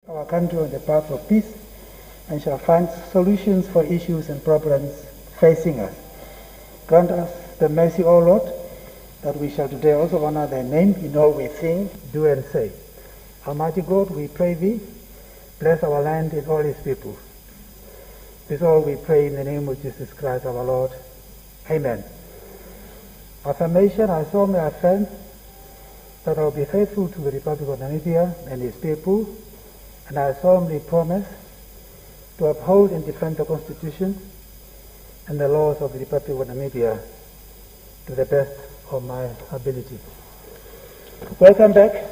our country on the path of peace and shall find solutions for issues and problems facing us. Grant us the mercy, O Lord, that we shall today also honor thy name in all we think, do and say. Almighty God, we pray thee, bless our land and all its people. This all we pray in the name of Jesus Christ our Lord. Amen. Affirmation, I solemnly affirm that I will be faithful to the Republic of Namibia and its people, and I solemnly promise to uphold and defend the Constitution and the laws of the Republic of Namibia to the best of my ability. Welcome back.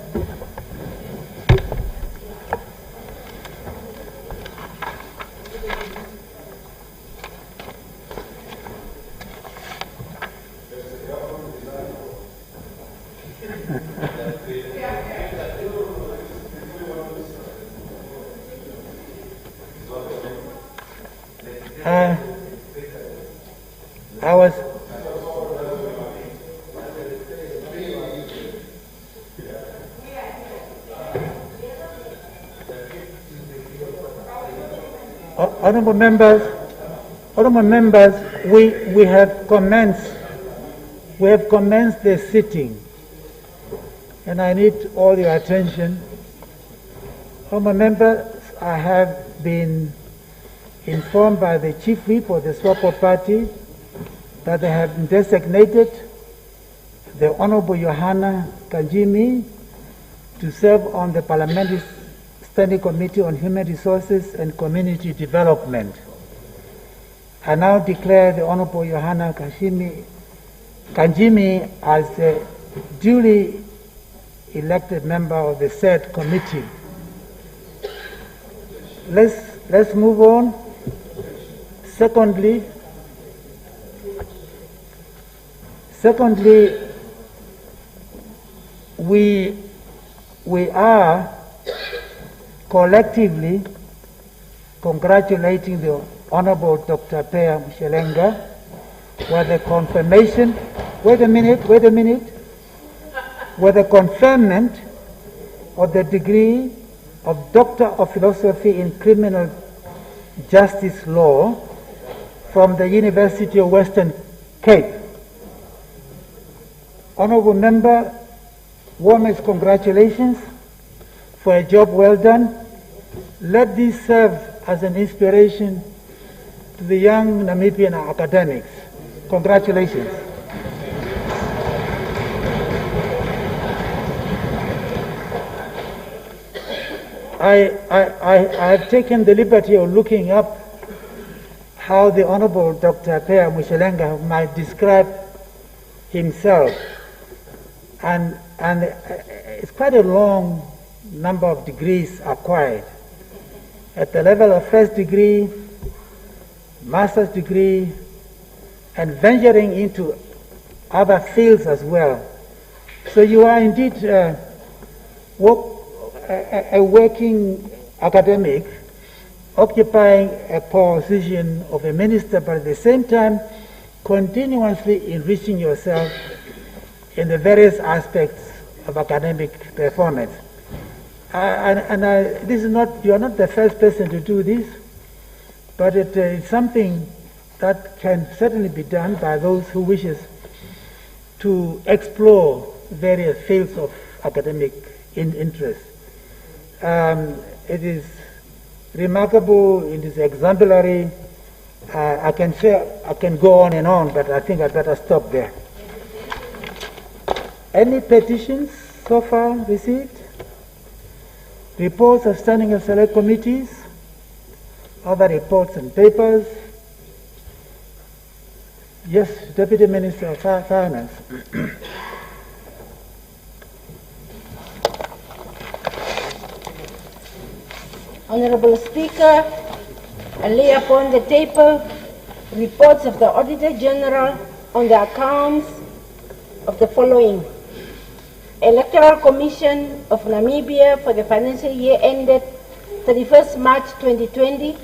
Honourable members, we have commenced the sitting, and I need all your attention. Honourable members, I have been informed by the Chief Whip of the SWAPO Party that they have designated the Honourable Johanna Kanjimi to serve on the Parliamentary Standing Committee on Human Resources and Community Development. I now declare the Honourable Johanna Kanjimi as a duly elected member of the said committee. Let's move on. Secondly, we are collectively congratulating the Honorable Dr. Peya Mshelenga with the confirmation, wait a minute, with the conferment of the degree of Doctor of Philosophy in Criminal Justice Law from the University of Western Cape. Honorable Member, warmest congratulations for a job well done. Let this serve as an inspiration to the young Namibian academics. Congratulations. I have taken the liberty of looking up how the Honorable Dr. Peya Mshelenga might describe himself, and it's quite a long number of degrees acquired. At the level of first degree, master's degree, and venturing into other fields as well. So you are indeed a working academic, occupying a position of a minister, but at the same time continuously enriching yourself in the various aspects of academic performance. This is not, you are not the first person to do this, but it's something that can certainly be done by those who wishes to explore various fields of academic interest. It is remarkable, it is exemplary. I can go on and on, but I think I'd better stop there. Any petitions so far received? Reports of standing and select committees? Other reports and papers? Yes, Deputy Minister of Finance. Honorable Speaker, I lay upon the table reports of the Auditor General on the accounts of the following. Electoral Commission of Namibia for the financial year ended 31st March 2020.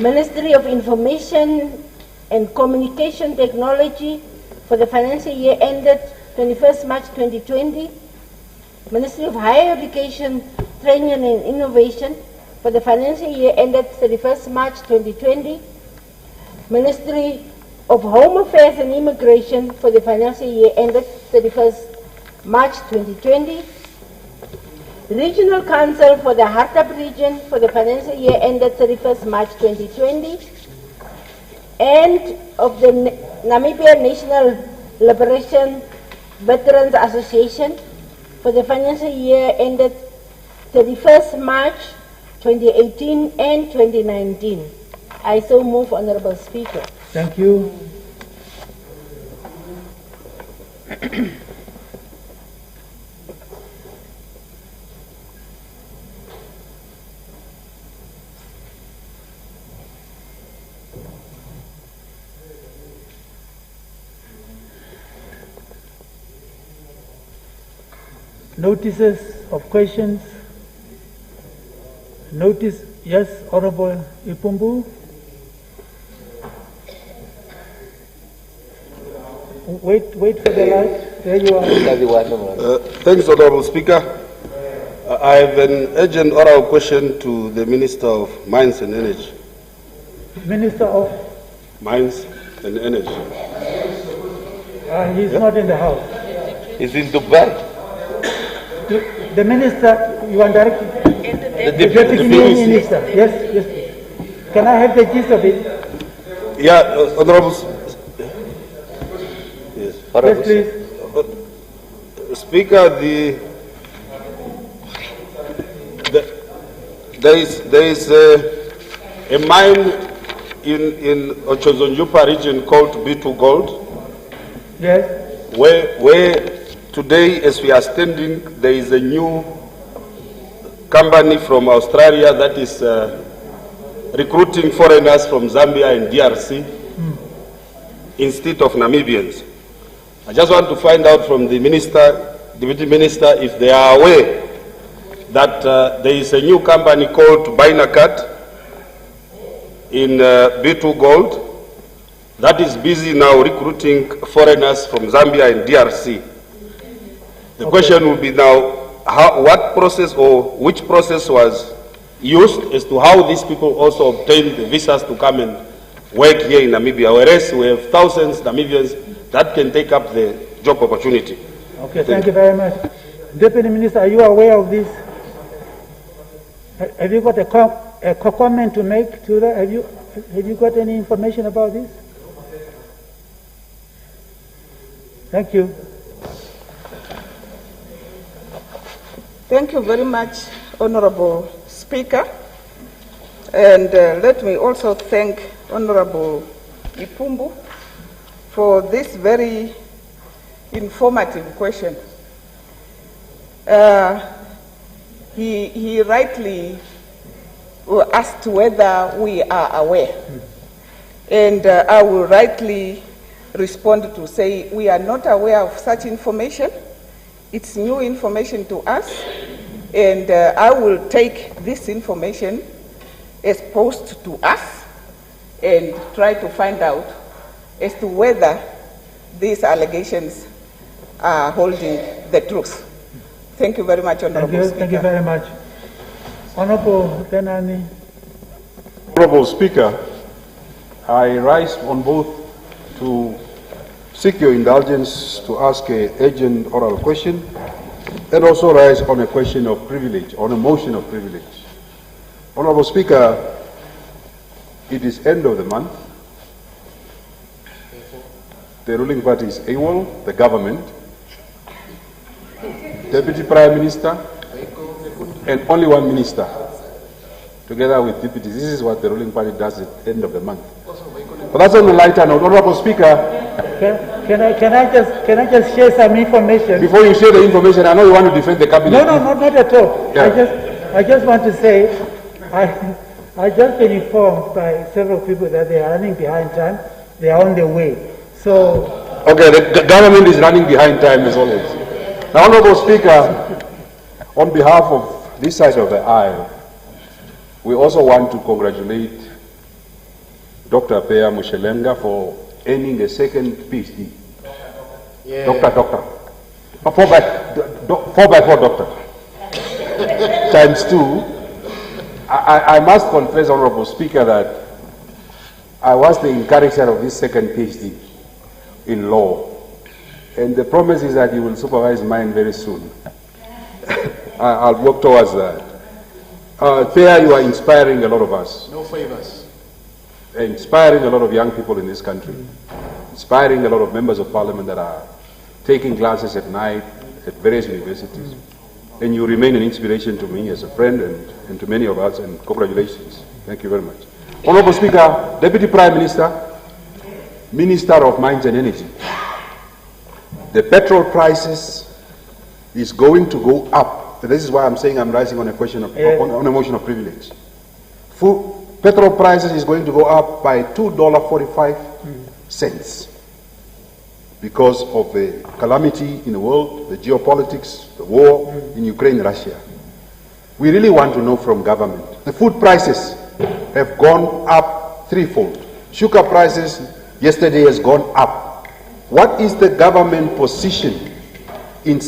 Ministry of Information and Communication Technology for the financial year ended 21st March 2020. Ministry of Higher Education, Training and Innovation for the financial year ended 31st March 2020. Ministry of Home Affairs and Immigration for the financial year ended 31st March 2020. Regional Council for the Hartab region for the financial year ended 31st March 2020. And of the Namibian National Liberation Veterans Association for the financial year ended 31st March 2018 and 2019. I so move, Honorable Speaker. Thank you. Notices of questions. Notice, yes, Honorable Ipumbu. Wait for the light. There you are. Thanks, Honorable Speaker. I have an urgent oral question to the Minister of Mines and Energy. Minister of? Mines and Energy. He's not in the house. He's in Dubai. The minister, you are directing? The deputy minister. Yes. Can I have the gist of it? Yeah, Honorable. Yes, yes, please. Speaker, there is a mine in Ochozonjupa region called B2 Gold. Yes. Where today, as we are standing, there is a new company from Australia that is recruiting foreigners from Zambia and DRC instead of Namibians. I just want to find out from the minister, deputy minister, if they are aware that there is a new company called Binacat in B2 Gold that is busy now recruiting foreigners from Zambia and DRC. The question will be now, what process or which process was used as to how these people also obtained the visas to come and work here in Namibia, whereas we have thousands of Namibians that can take up the job opportunity. Okay, thank you very much. Deputy Minister, are you aware of this? Have you got a comment to make to that? Have you got any information about this? Thank you. Thank you very much, Honorable Speaker. And let me also thank Honorable Ipumbu for this very informative question. He rightly asked whether we are aware. And I will rightly respond to say we are not aware of such information. It's new information to us, and I will take this information as posed to us and try to find out as to whether these allegations are holding the truth. Thank you very much, Honorable Speaker. Thank you very much. Honorable Benani. Honorable Speaker, I rise on both to seek your indulgence to ask an urgent oral question and also rise on a question of privilege, on a motion of privilege. Honorable Speaker, it is end of the month. The ruling party is AWOL, the government, Deputy Prime Minister, and only one minister, together with deputies. This is what the ruling party does at the end of the month. But that's on the lighter note. Honorable Speaker, can I just share some information? Before you share the information, I know you want to defend the cabinet. No, not at all. Yeah. I just want to say, I just been informed by several people that they are running behind time. They are on their way. So. Okay, the government is running behind time as always. Now, Honorable Speaker, on behalf of this side of the aisle, we also want to congratulate Dr. Peya Mushelenga for earning a second PhD. Yeah. Doctor. 4x4 doctor. times 2. I must confess, Honorable Speaker, that I was the encourager of this second PhD in law. And the promise is that you will supervise mine very soon. I'll work towards that. Thea, you are inspiring a lot of us. No favors. Inspiring a lot of young people in this country. Inspiring a lot of members of parliament that are taking classes at night at various universities. And you remain an inspiration to me as a friend and to many of us, and congratulations. Thank you very much. Honorable Speaker, Deputy Prime Minister, Minister of Mines and Energy, the petrol prices is going to go up. This is why I'm saying I'm rising on a question of, on a motion of privilege. Petrol prices is going to go up by $2.45 because of the calamity in the world, the geopolitics, the war in Ukraine and Russia. We really want to know from government. The food prices have gone up threefold. Sugar prices yesterday has gone up. What is the government position in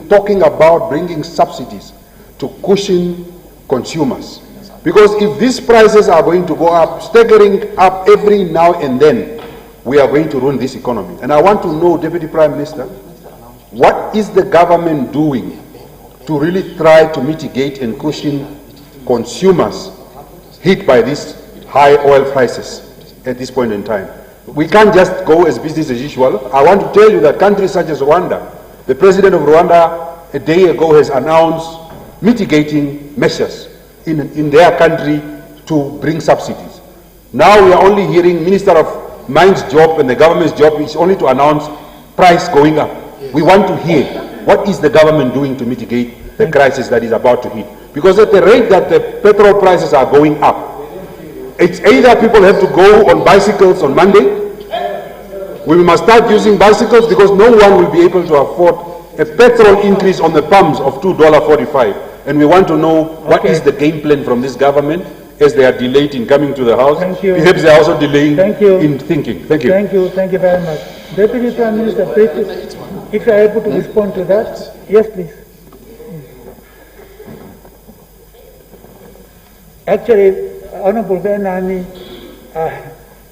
talking about bringing subsidies to cushion consumers? Because if these prices are going to go up, staggering up every now and then, we are going to ruin this economy. And I want to know, Deputy Prime Minister, what is the government doing to really try to mitigate and cushion consumers hit by these high oil prices at this point in time? We can't just go as business as usual. I want to tell you that countries such as Rwanda, the president of Rwanda a day ago has announced mitigating measures in their country to bring subsidies. Now we are only hearing Minister of Mines' job and the government's job is only to announce price going up. We want to hear what is the government doing to mitigate the crisis that is about to hit. Because at the rate that the petrol prices are going up, it's either people have to go on bicycles on Monday, we must start using bicycles because no one will be able to afford a petrol increase on the pumps of $2.45. And we want to know what is the game plan from this government as they are delayed in coming to the House. Thank you. Perhaps they are also delaying in thinking. Thank you. Thank you very much. Deputy Prime Minister, if you are able to respond to that. Yes, please. Actually, Honorable Benani,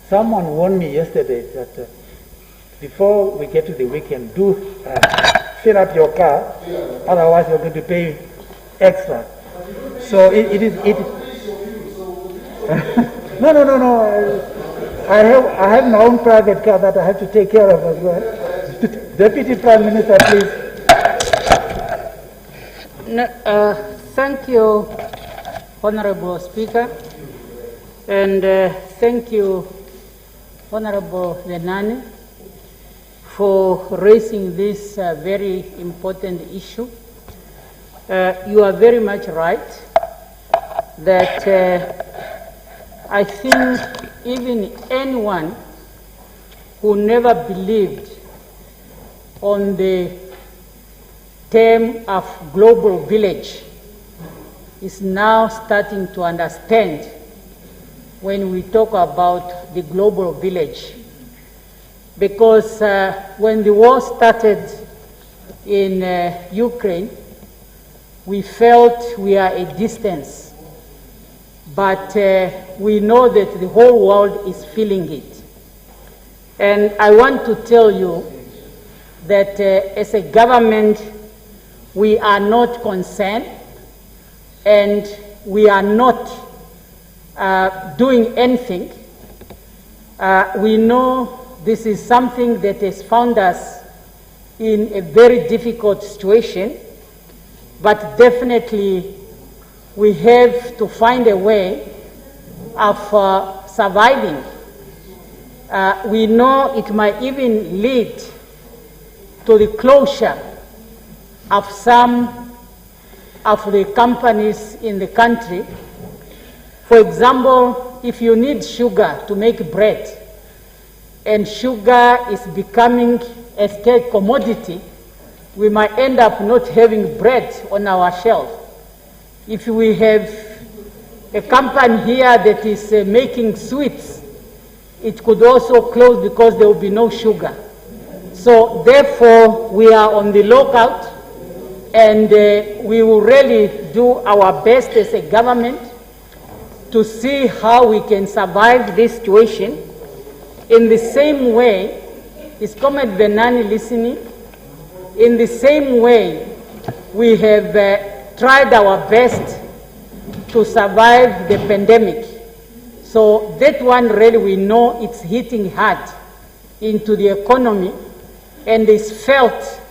someone warned me yesterday that before we get to the weekend, do fill up your car, otherwise you're going to pay extra. So it is. No. I have my own private car that I have to take care of as well. Deputy Prime Minister, please. Thank you, Honorable Speaker, and thank you, Honorable Lenani, for raising this very important issue. You are very much right that I think even anyone who never believed on the term of global village is now starting to understand when we talk about the global village. Because when the war started in Ukraine, we felt we are a distance. But we know that the whole world is feeling it. And I want to tell you that as a government, we are not concerned and we are not doing anything. We know this is something that has found us in a very difficult situation, but definitely we have to find a way of surviving. We know it might even lead to the closure of some of the companies in the country. For example, if you need sugar to make bread, and sugar is becoming a scarce commodity, we might end up not having bread on our shelf. If we have a company here that is making sweets, it could also close because there will be no sugar. So therefore, we are on the lookout And we will really do our best as a government to see how we can survive this situation. In the same way, is Comrade Benani listening? In the same way, we have tried our best to survive the pandemic. So that one really we know it's hitting hard into the economy and is felt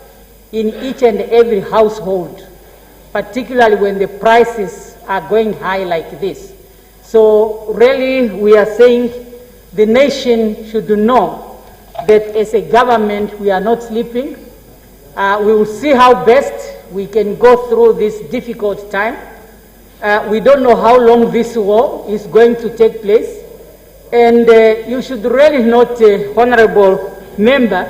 in each and every household, particularly when the prices are going high like this. So really we are saying the nation should know that as a government we are not sleeping. We will see how best we can go through this difficult time. We don't know how long this war is going to take place. And you should really not, honorable member,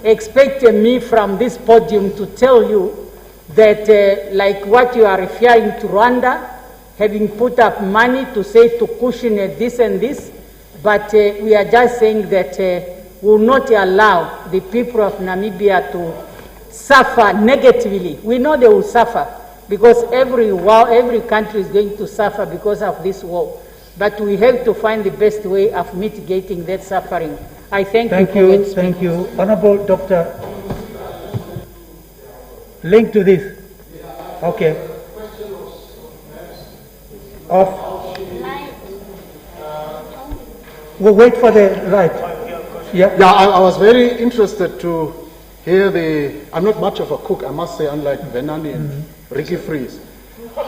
expect me from this podium to tell you that like what you are referring to Rwanda, having put up money to say to cushion this and this, but we are just saying that we will not allow the people of Namibia to suffer negatively. We know they will suffer because every country is going to suffer because of this war. But we have to find the best way of mitigating that suffering. I thank you. Thank you. Honorable Doctor, link to this. Okay. We'll wait for the right. Yeah. Yeah, I was very interested to hear I'm not much of a cook, I must say, unlike Benani and Ricky Fries.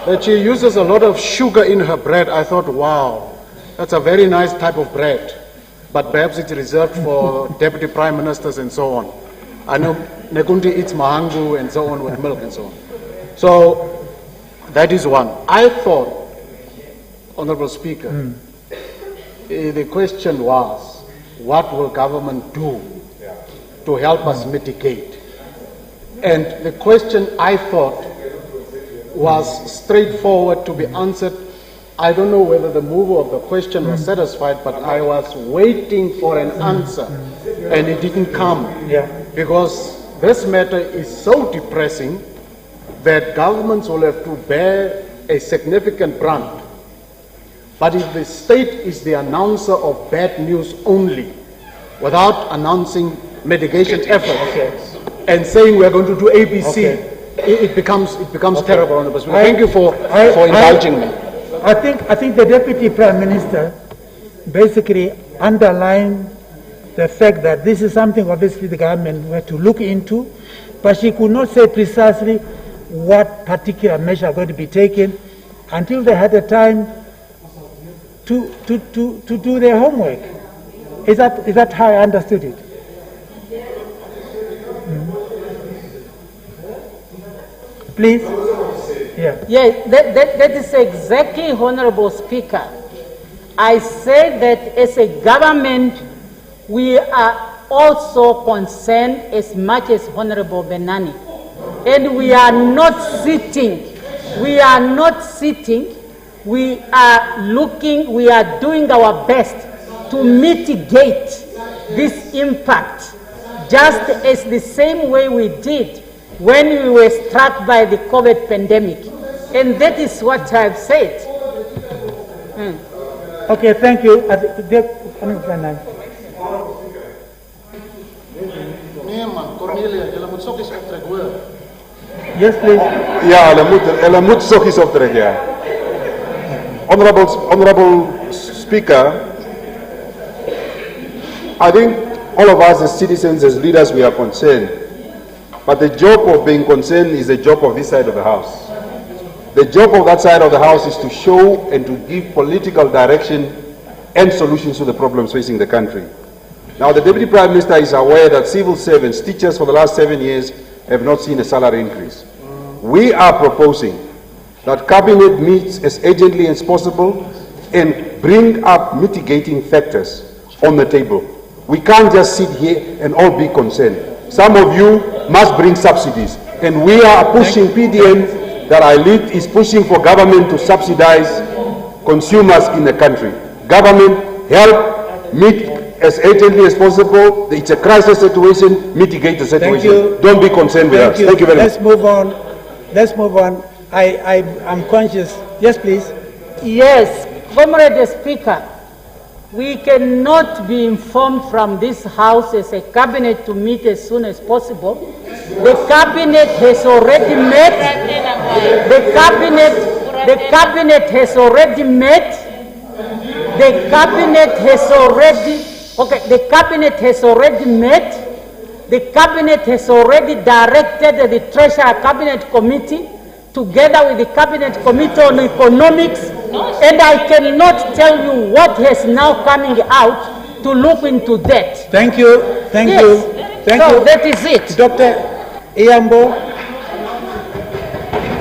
That she uses a lot of sugar in her bread. I thought, wow, that's a very nice type of bread. But perhaps it's reserved for deputy prime ministers and so on. I know Nekunti eats mahangu and so on with milk and so on. So that is one. I thought, Honorable Speaker, the question was, what will government do to help us mitigate? And the question I thought was straightforward to be answered. I don't know whether the mover of the question was satisfied, but I was waiting for an answer and it didn't come. Because this matter is so depressing that governments will have to bear a significant brunt. But if the state is the announcer of bad news only, without announcing mitigation efforts and saying we're going to do ABC, it becomes terrible on the perspective. Thank you for indulging me. I think the Deputy Prime Minister basically underlined the fact that this is something obviously the government had to look into, but she could not say precisely what particular measure are going to be taken until they had the time to do their homework. Is that how I understood it? Please? Yeah, that is exactly, Honorable Speaker. I say that as a government, we are also concerned as much as Honorable Benani. And we are not sitting. We are not sitting. We are looking, we are doing our best to mitigate this impact, just as the same way we did when we were struck by the COVID pandemic. And that is what I've said. Okay, thank you. Yes, please. Ja, hulle moet soggies optrek, ja. Honorable Speaker, I think all of us as citizens, as leaders, we are concerned. But the job of being concerned is the job of this side of the House. The job of that side of the House is to show and to give political direction and solutions to the problems facing the country. Now, the Deputy Prime Minister is aware that civil servants, teachers for the last 7 years, have not seen a salary increase. We are proposing that Cabinet meets as urgently as possible and bring up mitigating factors on the table. We can't just sit here and all be concerned. Some of you must bring subsidies, and we are pushing, PDM that I lead is pushing for government to subsidize consumers in the country. Government, help meet as urgently as possible. It's a crisis situation, mitigate the situation. Don't be concerned with us. Thank you very much. Let's move on. let's move on. I'm conscious. Yes, please. Yes, Comrade Speaker, we cannot be informed from this House as a cabinet to meet as soon as possible. The cabinet has already met. The cabinet has already met. The cabinet has already, the cabinet has already met. The cabinet has already directed the Treasury Cabinet Committee together with the Cabinet Committee on Economics, and I cannot tell you what has now coming out to look into that. Thank you. Thank you. Thank so you. That is it. Dr. Iyambo,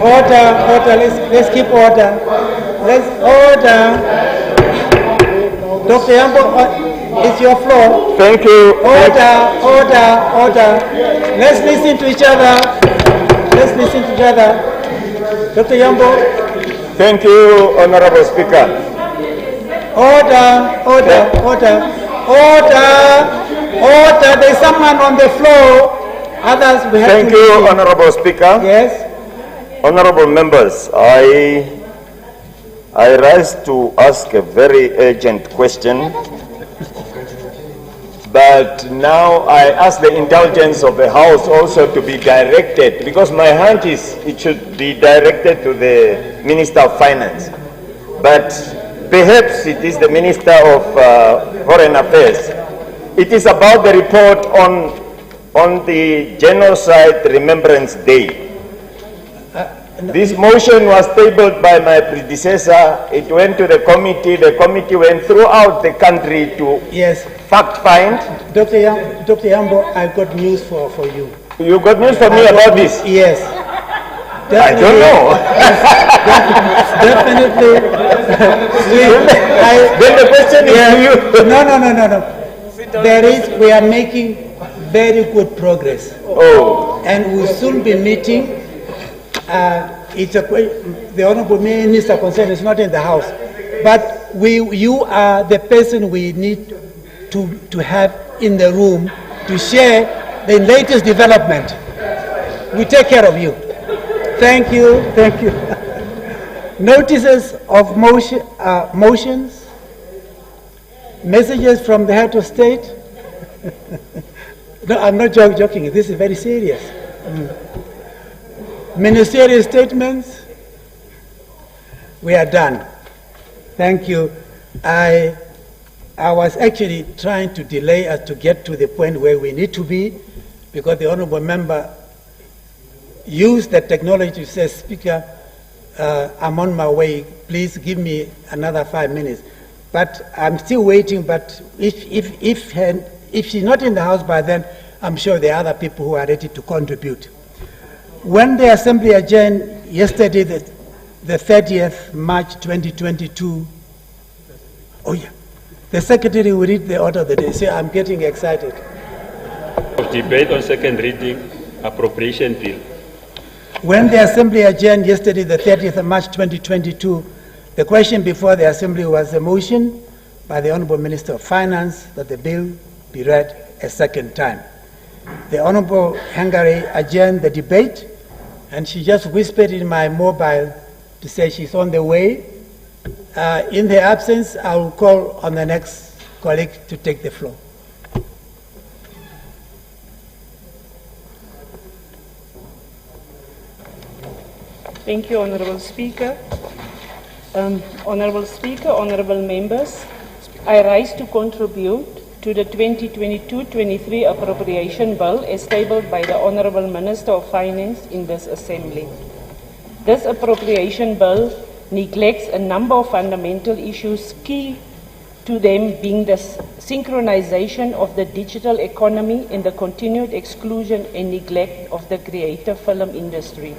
order, let's keep order. Let's order. Dr. Iyambo, it's your floor. Thank you. Order. Let's listen to each other. Dr. Iyambo. Thank you, Honorable Speaker. Order. There's someone on the floor. Others we have Thank to you, listen. Honorable Speaker. Yes. Honorable members, I rise to ask a very urgent question, but now I ask the indulgence of the House also to be directed, because my hand is, it should be directed to the Minister of Finance. But perhaps it is the Minister of Foreign Affairs. It is about the report on the Genocide Remembrance Day. This motion was tabled by my predecessor. It went to the committee. The committee went throughout the country to fact find. Dr. Iyambo, I've got news for you. You got news for me about this? Yes. I don't know. Definitely. Then the question is to you. No. We are making very good progress. Oh. And we'll soon be meeting. The Honorable Minister concerned is not in the House, but you are the person we need to have in the room to share the latest development. We take care of you. Thank you. Notices of motions, messages from the head of state. No, I'm not joking. This is very serious. Ministerial statements. We are done. Thank you. I was actually trying to delay us to get to the point where we need to be, because the honorable member used the technology to say, Speaker, I'm on my way. Please give me another 5 minutes. But I'm still waiting. But if she's not in the House by then, I'm sure there are other people who are ready to contribute. When the Assembly adjourned yesterday, the 30th March 2022, the Secretary will read the order of the day. See, I'm getting excited. Of debate on second reading, appropriation bill. When the Assembly adjourned yesterday, the 30th of March 2022, the question before the Assembly was a motion by the Honourable Minister of Finance that the bill be read a second time. The Honourable Hungary adjourned the debate, and she just whispered in my mobile to say she's on the way. In her absence, I will call on the next colleague to take the floor. Thank you, Honourable Speaker. Honourable Speaker, honourable members, I rise to contribute to the 2022-23 appropriation bill as tabled by the Honourable Minister of Finance in this Assembly. This appropriation bill neglects a number of fundamental issues, key to them being the synchronization of the digital economy and the continued exclusion and neglect of the creative film industry.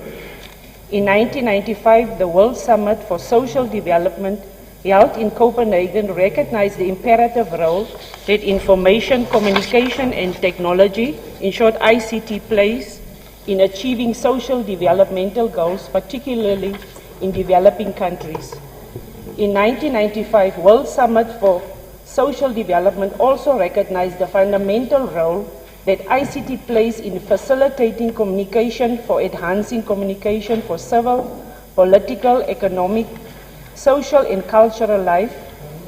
In 1995, the World Summit for Social Development held in Copenhagen recognized the imperative role that information, communication and technology, in short ICT, plays in achieving social developmental goals, particularly in developing countries. In 1995, World Summit for Social Development also recognized the fundamental role that ICT plays in facilitating communication, for enhancing communication for civil, political, economic, social and cultural life,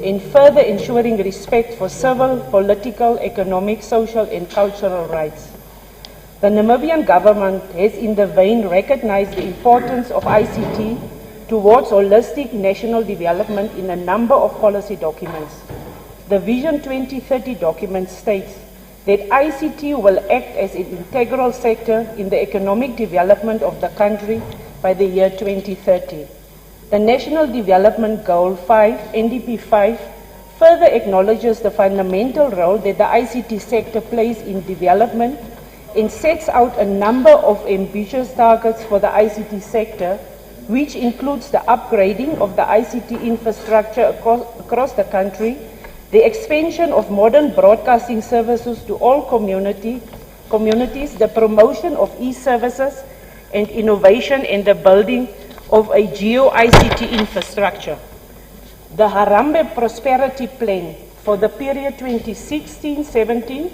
and further ensuring respect for civil, political, economic, social and cultural rights. The Namibian government has in the vein recognized the importance of ICT towards holistic national development in a number of policy documents. The Vision 2030 document states that ICT will act as an integral sector in the economic development of the country by the year 2030. The National Development Goal 5, NDP 5, further acknowledges the fundamental role that the ICT sector plays in development and sets out a number of ambitious targets for the ICT sector, which includes the upgrading of the ICT infrastructure across the country, the expansion of modern broadcasting services to all communities, the promotion of e-services and innovation, and the building of a geo-ICT infrastructure. The Harambee Prosperity Plan for the period 2016-17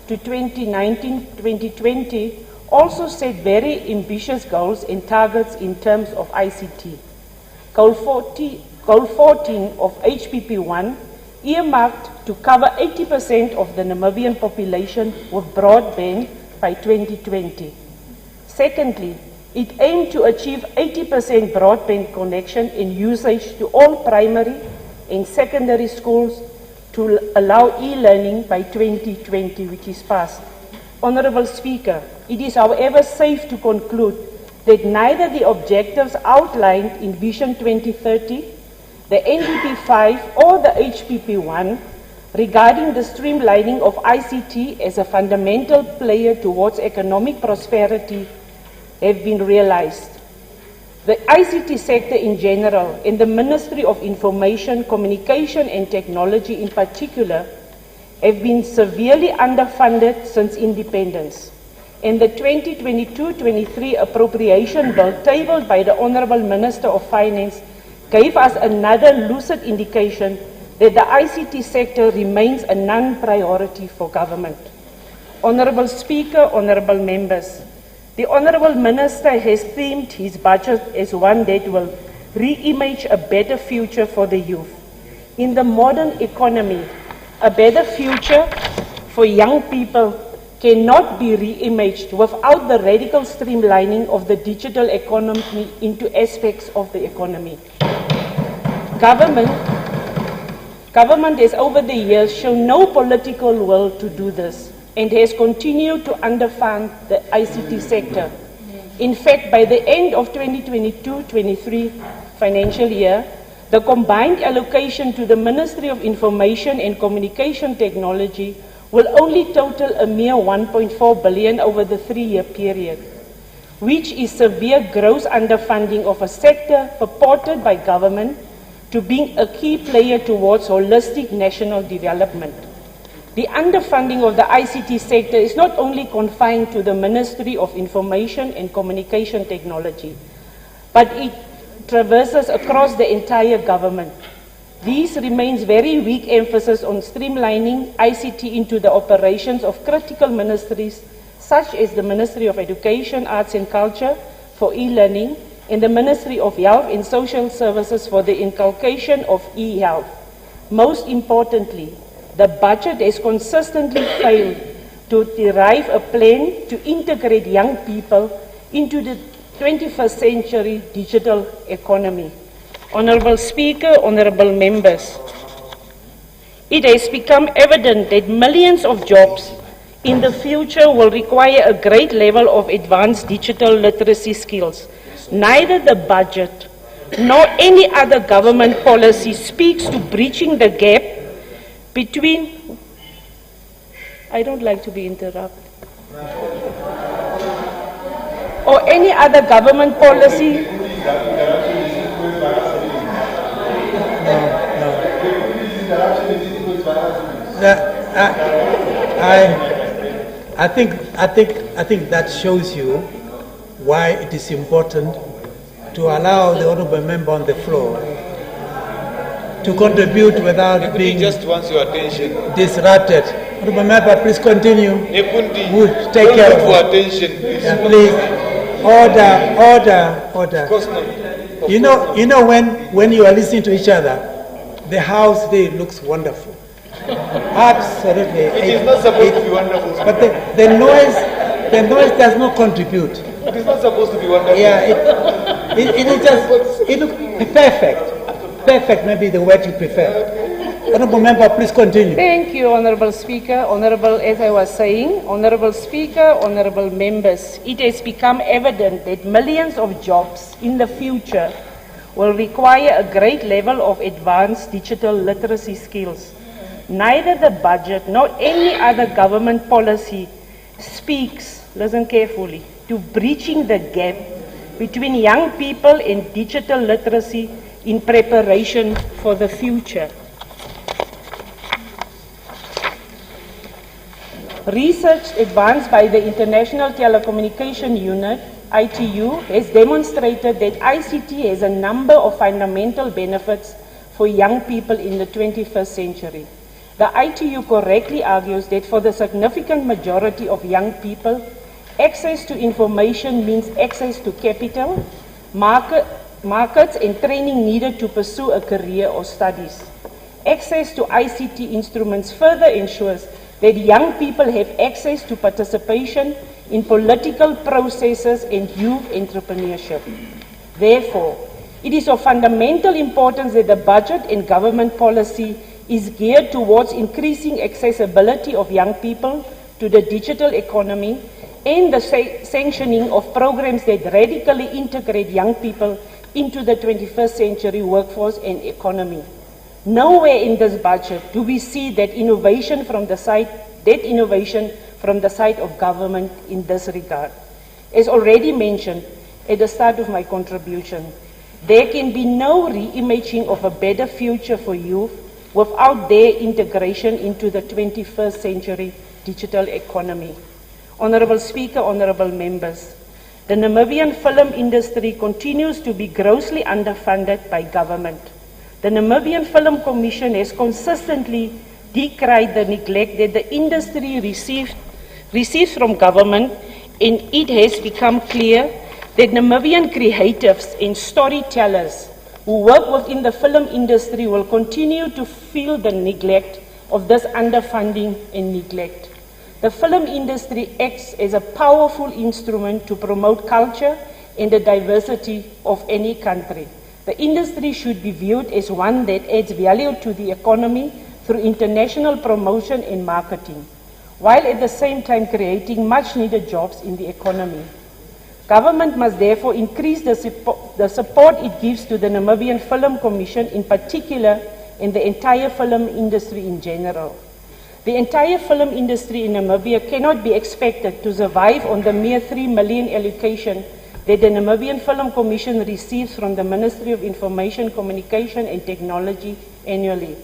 to 2019-2020 also set very ambitious goals and targets in terms of ICT. Goal 14 of HPP1 earmarked to cover 80% of the Namibian population with broadband by 2020. Secondly, it aimed to achieve 80% broadband connection and usage to all primary and secondary schools to allow e-learning by 2020, which is passed. Honourable Speaker, it is however safe to conclude that neither the objectives outlined in Vision 2030, the NDP 5 or the HPP1 regarding the streamlining of ICT as a fundamental player towards economic prosperity have been realized. The ICT sector in general and the Ministry of Information, Communication and Technology in particular have been severely underfunded since independence. And the 2022-23 appropriation bill tabled by the Honourable Minister of Finance gave us another lucid indication that the ICT sector remains a non-priority for government. Honourable Speaker, honourable members, the Honourable Minister has themed his budget as one that will re-image a better future for the youth. In the modern economy, a better future for young people cannot be re-imaged without the radical streamlining of the digital economy into aspects of the economy. Government has over the years shown no political will to do this and has continued to underfund the ICT sector. In fact, by the end of 2022-23 financial year, the combined allocation to the Ministry of Information and Communication Technology will only total a mere 1.4 billion over the 3-year period, which is severe gross underfunding of a sector purported by government to being a key player towards holistic national development. The underfunding of the ICT sector is not only confined to the Ministry of Information and Communication Technology, but it traverses across the entire government. This remains very weak emphasis on streamlining ICT into the operations of critical ministries such as the Ministry of Education, Arts and Culture for e-learning and the Ministry of Health and Social Services for the inculcation of e-health. Most importantly, the budget has consistently failed to derive a plan to integrate young people into the 21st century digital economy. Honourable Speaker, honourable members, it has become evident that millions of jobs in the future will require a great level of advanced digital literacy skills. Neither the budget nor any other government policy speaks to breaching the gap between, I don't like to be interrupted, or any other government policy. I think that shows you why it is important to allow the honourable member on the floor to contribute without being just wants your attention. disrupted. Honorable Member, please continue. We'll take care of it. Attention, please. Please, order. You know when you are listening to each other, the house there looks wonderful. Absolutely. It is not supposed to be wonderful. But the noise does not contribute. It is not supposed to be wonderful. Yeah, it looks perfect. Perfect may be the word you prefer. Honorable Member, please continue. Thank you, Honorable Speaker. Honorable, as I was saying, Honorable Speaker, Honorable Members, it has become evident that millions of jobs in the future will require a great level of advanced digital literacy skills. Neither the budget nor any other government policy speaks, listen carefully, to breaching the gap between young people and digital literacy in preparation for the future. Research advanced by the International Telecommunication Unit, ITU, has demonstrated that ICT has a number of fundamental benefits for young people in the 21st century. The ITU correctly argues that for the significant majority of young people, access to information means access to capital, markets and training needed to pursue a career or studies. Access to ICT instruments further ensures that young people have access to participation in political processes and youth entrepreneurship. Therefore, it is of fundamental importance that the budget and government policy is geared towards increasing accessibility of young people to the digital economy and the sanctioning of programs that radically integrate young people into the 21st century workforce and economy. Nowhere in this budget do we see that innovation from the side of government in this regard. As already mentioned at the start of my contribution, there can be no reimaging of a better future for youth without their integration into the 21st century digital economy. Honorable Speaker, honorable members, the Namibian film industry continues to be grossly underfunded by government. The Namibian Film Commission has consistently decried the neglect that the industry receives from government, and it has become clear that Namibian creatives and storytellers who work within the film industry will continue to feel the neglect of this underfunding and neglect. The film industry acts as a powerful instrument to promote culture and the diversity of any country. The industry should be viewed as one that adds value to the economy through international promotion and marketing, while at the same time creating much needed jobs in the economy. Government must therefore increase the support it gives to the Namibian Film Commission in particular and the entire film industry in general. The entire film industry in Namibia cannot be expected to survive on the mere 3 million allocation that the Namibian Film Commission receives from the Ministry of Information, Communication and Technology annually.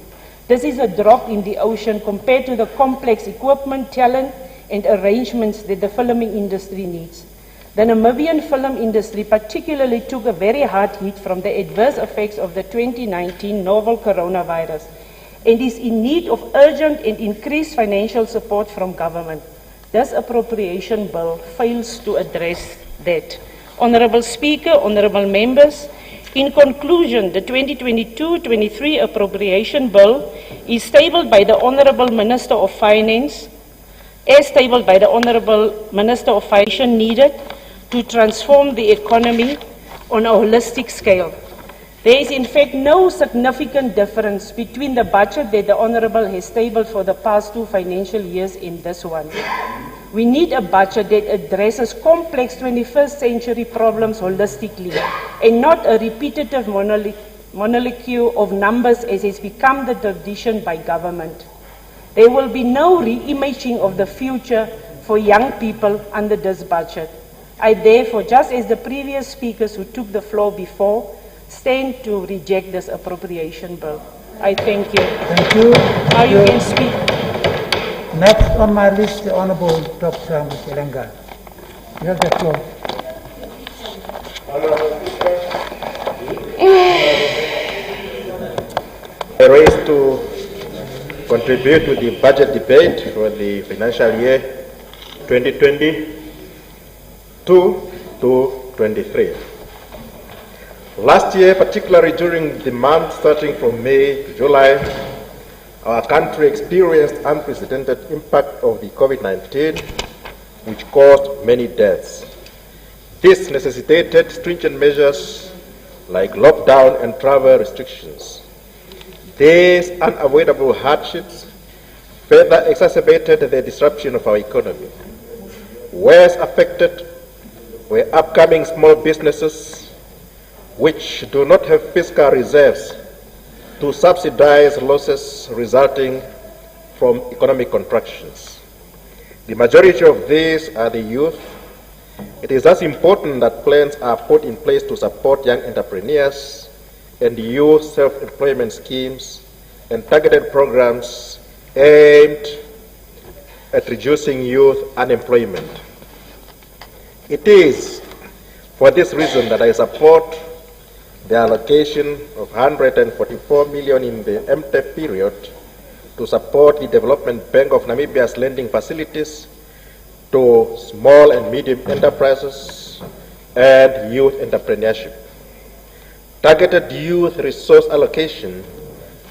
This is a drop in the ocean compared to the complex equipment, talent and arrangements that the filming industry needs. The Namibian film industry particularly took a very hard hit from the adverse effects of the 2019 novel coronavirus and is in need of urgent and increased financial support from government. This appropriation bill fails to address that. Honorable Speaker, honorable members, in conclusion, the 2022-23 appropriation bill is tabled by the Honorable Minister of Finance, needed to transform the economy on a holistic scale. There is in fact no significant difference between the budget that the Honorable has tabled for the past 2 financial years and this one. We need a budget that addresses complex 21st century problems holistically and not a repetitive molecule of numbers as has become the tradition by government. There will be no reimaging of the future for young people under this budget. I therefore, just as the previous speakers who took the floor before, stand to reject this appropriation bill. I thank you. Thank you. Now you can speak. Next on my list, the Honorable Dr. Muselenga. You have the floor. I raised 2 contribute to the budget debate for the financial year 2022 to 23. Last year, particularly during the month starting from May to July, our country experienced unprecedented impact of the COVID-19, which caused many deaths. This necessitated stringent measures like lockdown and travel restrictions. These unavoidable hardships further exacerbated the disruption of our economy. Worst affected were upcoming small businesses which do not have fiscal reserves to subsidize losses resulting from economic contractions. The majority of these are the youth. It is thus important that plans are put in place to support young entrepreneurs and youth self-employment schemes and targeted programs aimed at reducing youth unemployment. It is for this reason that I support the allocation of 144 million in the MTEP period to support the Development Bank of Namibia's lending facilities to small and medium enterprises and youth entrepreneurship. Targeted youth resource allocation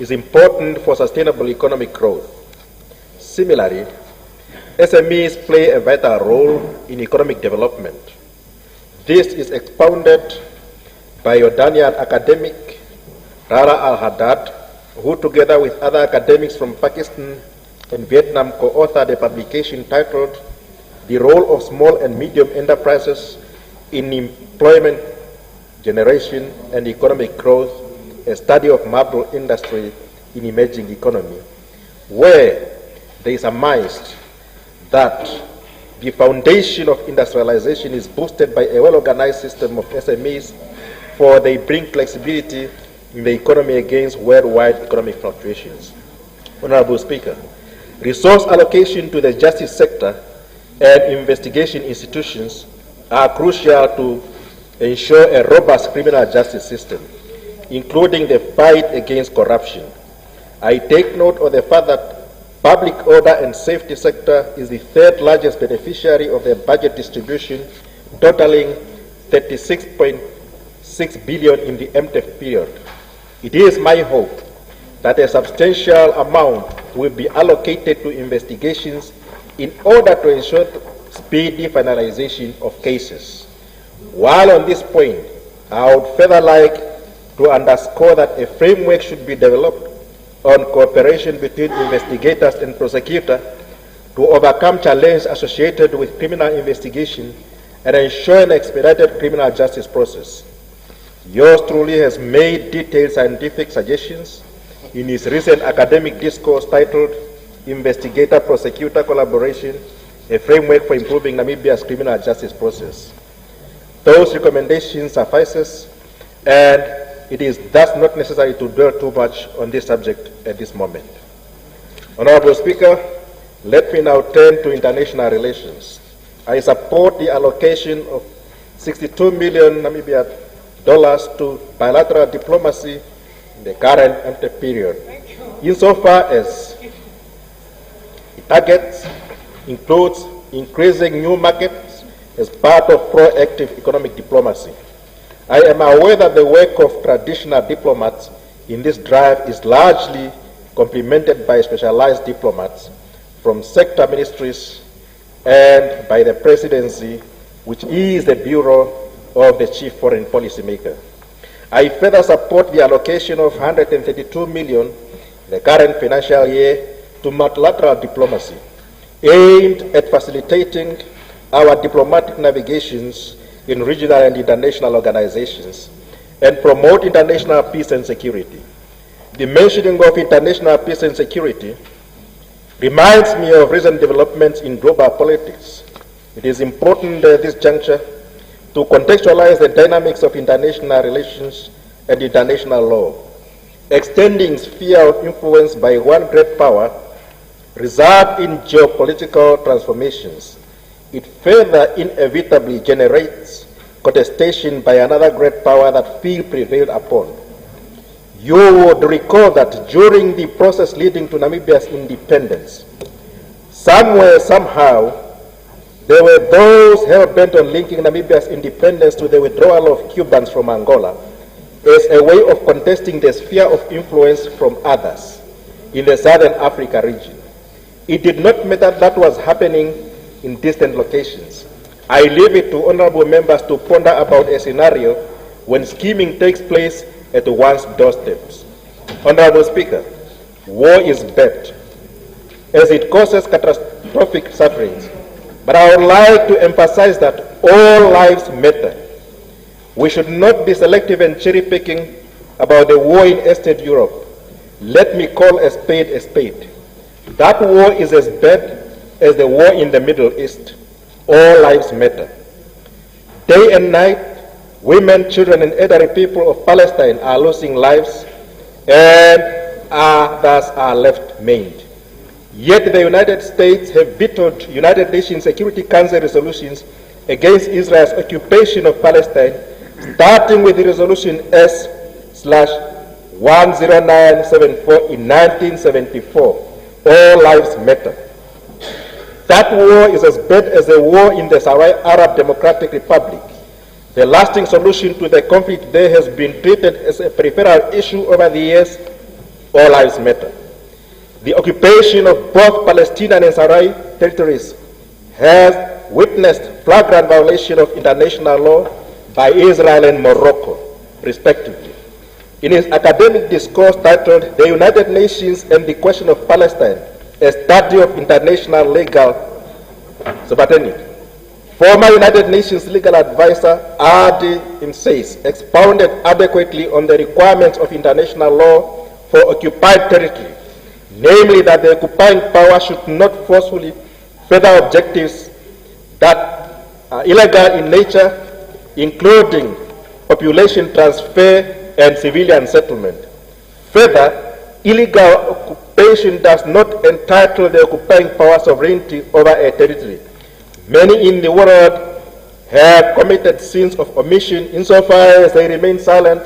is important for sustainable economic growth. Similarly, SMEs play a vital role in economic development. This is expounded by Jordanian academic Rara Al-Haddad, who together with other academics from Pakistan and Vietnam co-authored a publication titled "The Role of Small and Medium Enterprises in Employment Generation and Economic Growth, a Study of Marble Industry in Emerging Economy," where they surmised that the foundation of industrialization is boosted by a well-organized system of SMEs, for they bring flexibility in the economy against worldwide economic fluctuations. Honorable Speaker, resource allocation to the justice sector and investigation institutions are crucial to ensure a robust criminal justice system, including the fight against corruption. I take note of the fact that public order and safety sector is the third largest beneficiary of the budget distribution, totaling 36.6 billion in the MTEF period. It is my hope that a substantial amount will be allocated to investigations in order to ensure speedy finalization of cases. While on this point, I would further like to underscore that a framework should be developed on cooperation between investigators and prosecutors to overcome challenges associated with criminal investigation and ensure an expedited criminal justice process. Yours truly has made detailed scientific suggestions in his recent academic discourse titled "Investigator-Prosecutor Collaboration, a Framework for Improving Namibia's Criminal Justice Process." Those recommendations suffices, and it is thus not necessary to dwell too much on this subject at this moment. Honorable Speaker, let me now turn to international relations. I support the allocation of 62 million Namibian dollars to bilateral diplomacy in the current MTEP period, insofar as the targets includes increasing new markets as part of proactive economic diplomacy. I am aware that the work of traditional diplomats in this drive is largely complemented by specialized diplomats from sector ministries and by the presidency, which is the bureau of the chief foreign policy maker. I further support the allocation of 132 million in the current financial year to multilateral diplomacy, aimed at facilitating our diplomatic navigations in regional and international organizations and promote international peace and security. The mentioning of international peace and security reminds me of recent developments in global politics. It is important at this juncture to contextualize the dynamics of international relations and international law. Extending sphere of influence by one great power result in geopolitical transformations. It further inevitably generates contestation by another great power that few prevailed upon. You would recall that during the process leading to Namibia's independence, somewhere, somehow, there were those hell-bent on linking Namibia's independence to the withdrawal of Cubans from Angola as a way of contesting the sphere of influence from others in the Southern Africa region. It did not matter that was happening in distant locations. I leave it to honorable members to ponder about a scenario when scheming takes place at one's doorsteps. Honorable Speaker, war is bad, as it causes catastrophic sufferings. But I would like to emphasize that all lives matter. We should not be selective and cherry-picking about the war in Eastern Europe. Let me call a spade a spade. That war is as bad as the war in the Middle East. All lives matter. Day and night, women, children, and elderly people of Palestine are losing lives, and others are left maimed. Yet the United States have vetoed United Nations Security Council resolutions against Israel's occupation of Palestine, starting with the resolution S/10974 in 1974. All lives matter. That war is as bad as the war in the Sahrawi Arab Democratic Republic. The lasting solution to the conflict there has been treated as a peripheral issue over the years. All lives matter. The occupation of both Palestinian and Sahrawi territories has witnessed flagrant violation of international law by Israel and Morocco, respectively. In his academic discourse titled The United Nations and the Question of Palestine, a Study of International Legal Sovereignty, former United Nations legal advisor R.D. Imseis expounded adequately on the requirements of international law for occupied territory, namely that the occupying power should not forcefully further objectives that are illegal in nature, including population transfer and civilian settlement. Further, illegal occupation does not entitle the occupying power sovereignty over a territory. Many in the world have committed sins of omission insofar as they remain silent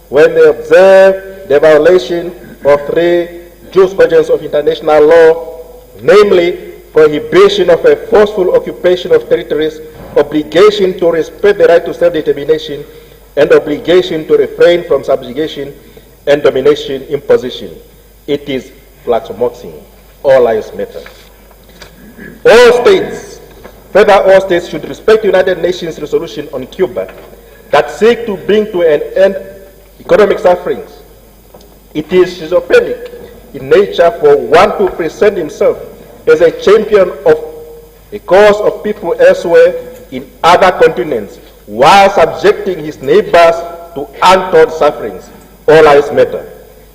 when they observe the violation of three just questions of international law, namely prohibition of a forceful occupation of territories, obligation to respect the right to self-determination, and obligation to refrain from subjugation and domination imposition. It is flaxmoxing. All lives matter. All states should respect the United Nations resolution on Cuba that seek to bring to an end economic sufferings. It is schizophrenic in nature for one to present himself as a champion of the cause of people elsewhere in other continents while subjecting his neighbors to untold sufferings. All lives matter.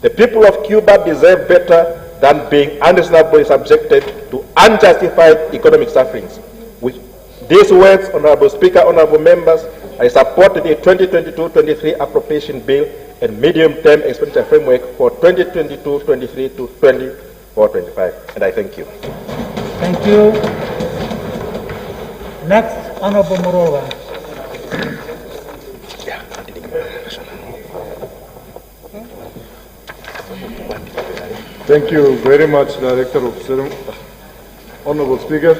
The people of Cuba deserve better than being unreasonably subjected to unjustified economic sufferings. With these words, Honorable Speaker, honorable members, I support the 2022-23 appropriation bill and medium-term expenditure framework for 2022-23 to 24-25. And I thank you. Thank you. Next, Honorable Morova. Thank you very much, Director of Ceremony. Honorable Speaker.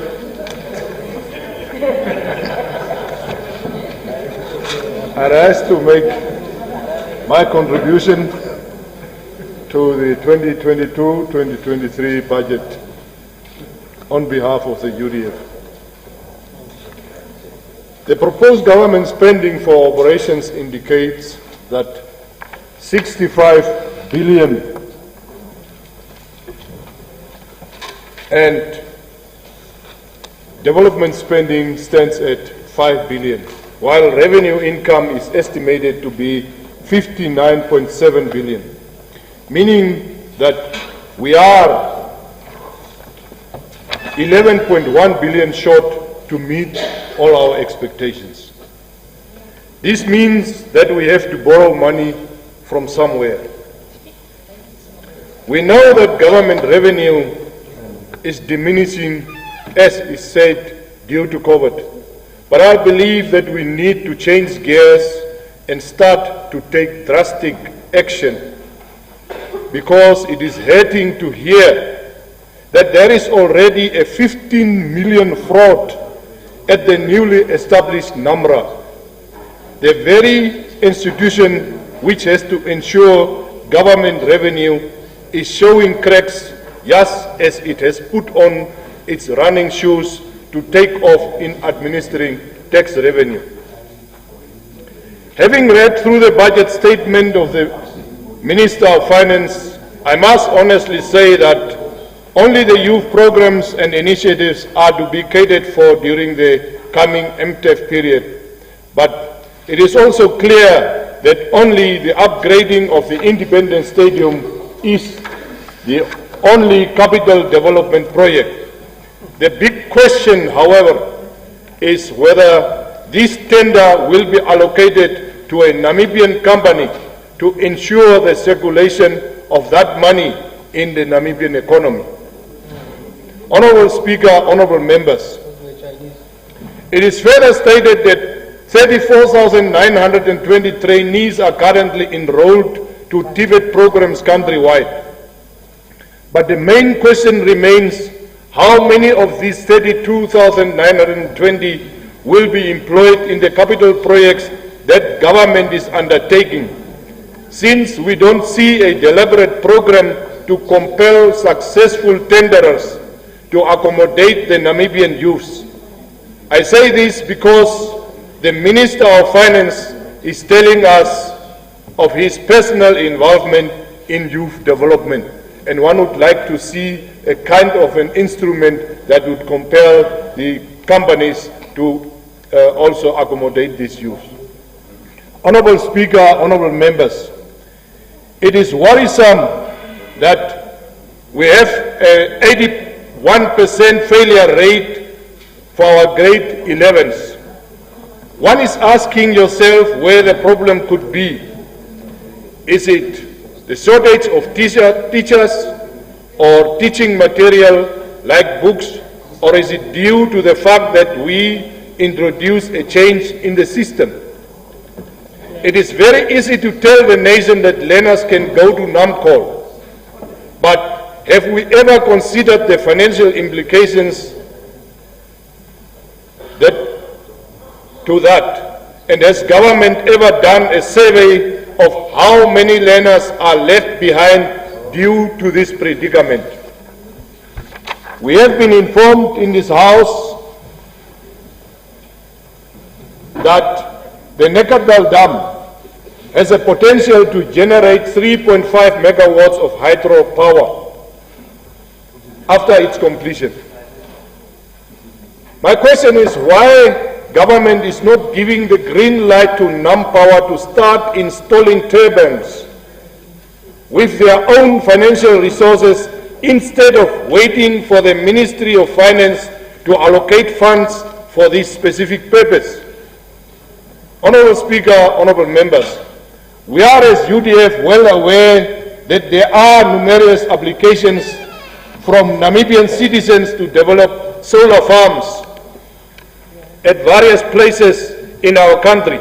I rise to make my contribution to the 2022-2023 budget on behalf of the UDF. The proposed government spending for operations indicates that 65 billion and development spending stands at 5 billion, while revenue income is estimated to be 59.7 billion, meaning that we are 11.1 billion short to meet all our expectations. This means that we have to borrow money from somewhere. We know that government revenue is diminishing, as is said, due to COVID. But I believe that we need to change gears and start to take drastic action because it is hurting to hear that there is already a 15 million fraud at the newly established NAMRA, the very institution which has to ensure government revenue is showing cracks just as it has put on its running shoes to take off in administering tax revenue. Having read through the budget statement of the Minister of Finance, I must honestly say that only the youth programs and initiatives are to be catered for during the coming MTEF period. But it is also clear that only the upgrading of the Independence Stadium is the only capital development project. The big question, however, is whether this tender will be allocated to a Namibian company to ensure the circulation of that money in the Namibian economy. Honourable Speaker, honourable members, it is further stated that 34,920 trainees are currently enrolled to TVET programs countrywide. But the main question remains, how many of these 32,920 will be employed in the capital projects that government is undertaking, since we don't see a deliberate program to compel successful tenderers to accommodate the Namibian youths. I say this because the Minister of Finance is telling us of his personal involvement in youth development, and one would like to see a kind of an instrument that would compel the companies to also accommodate these youth. Honourable Speaker, honourable members, it is worrisome that we have an 81% failure rate for our grade 11s. One is asking yourself where the problem could be. Is it the shortage of teachers or teaching material like books, or is it due to the fact that we introduce a change in the system? It is very easy to tell the nation that learners can go to NAMCOL, but have we ever considered the financial implications to that? And has government ever done a survey of how many learners are left behind due to this predicament? We have been informed in this House that the Nekadal Dam has a potential to generate 3.5 megawatts of hydropower after its completion. My question is why government is not giving the green light to NamPower to start installing turbines with their own financial resources instead of waiting for the Ministry of Finance to allocate funds for this specific purpose. Honourable Speaker, honourable members, we are as UDF well aware that there are numerous applications from Namibian citizens to develop solar farms at various places in our country.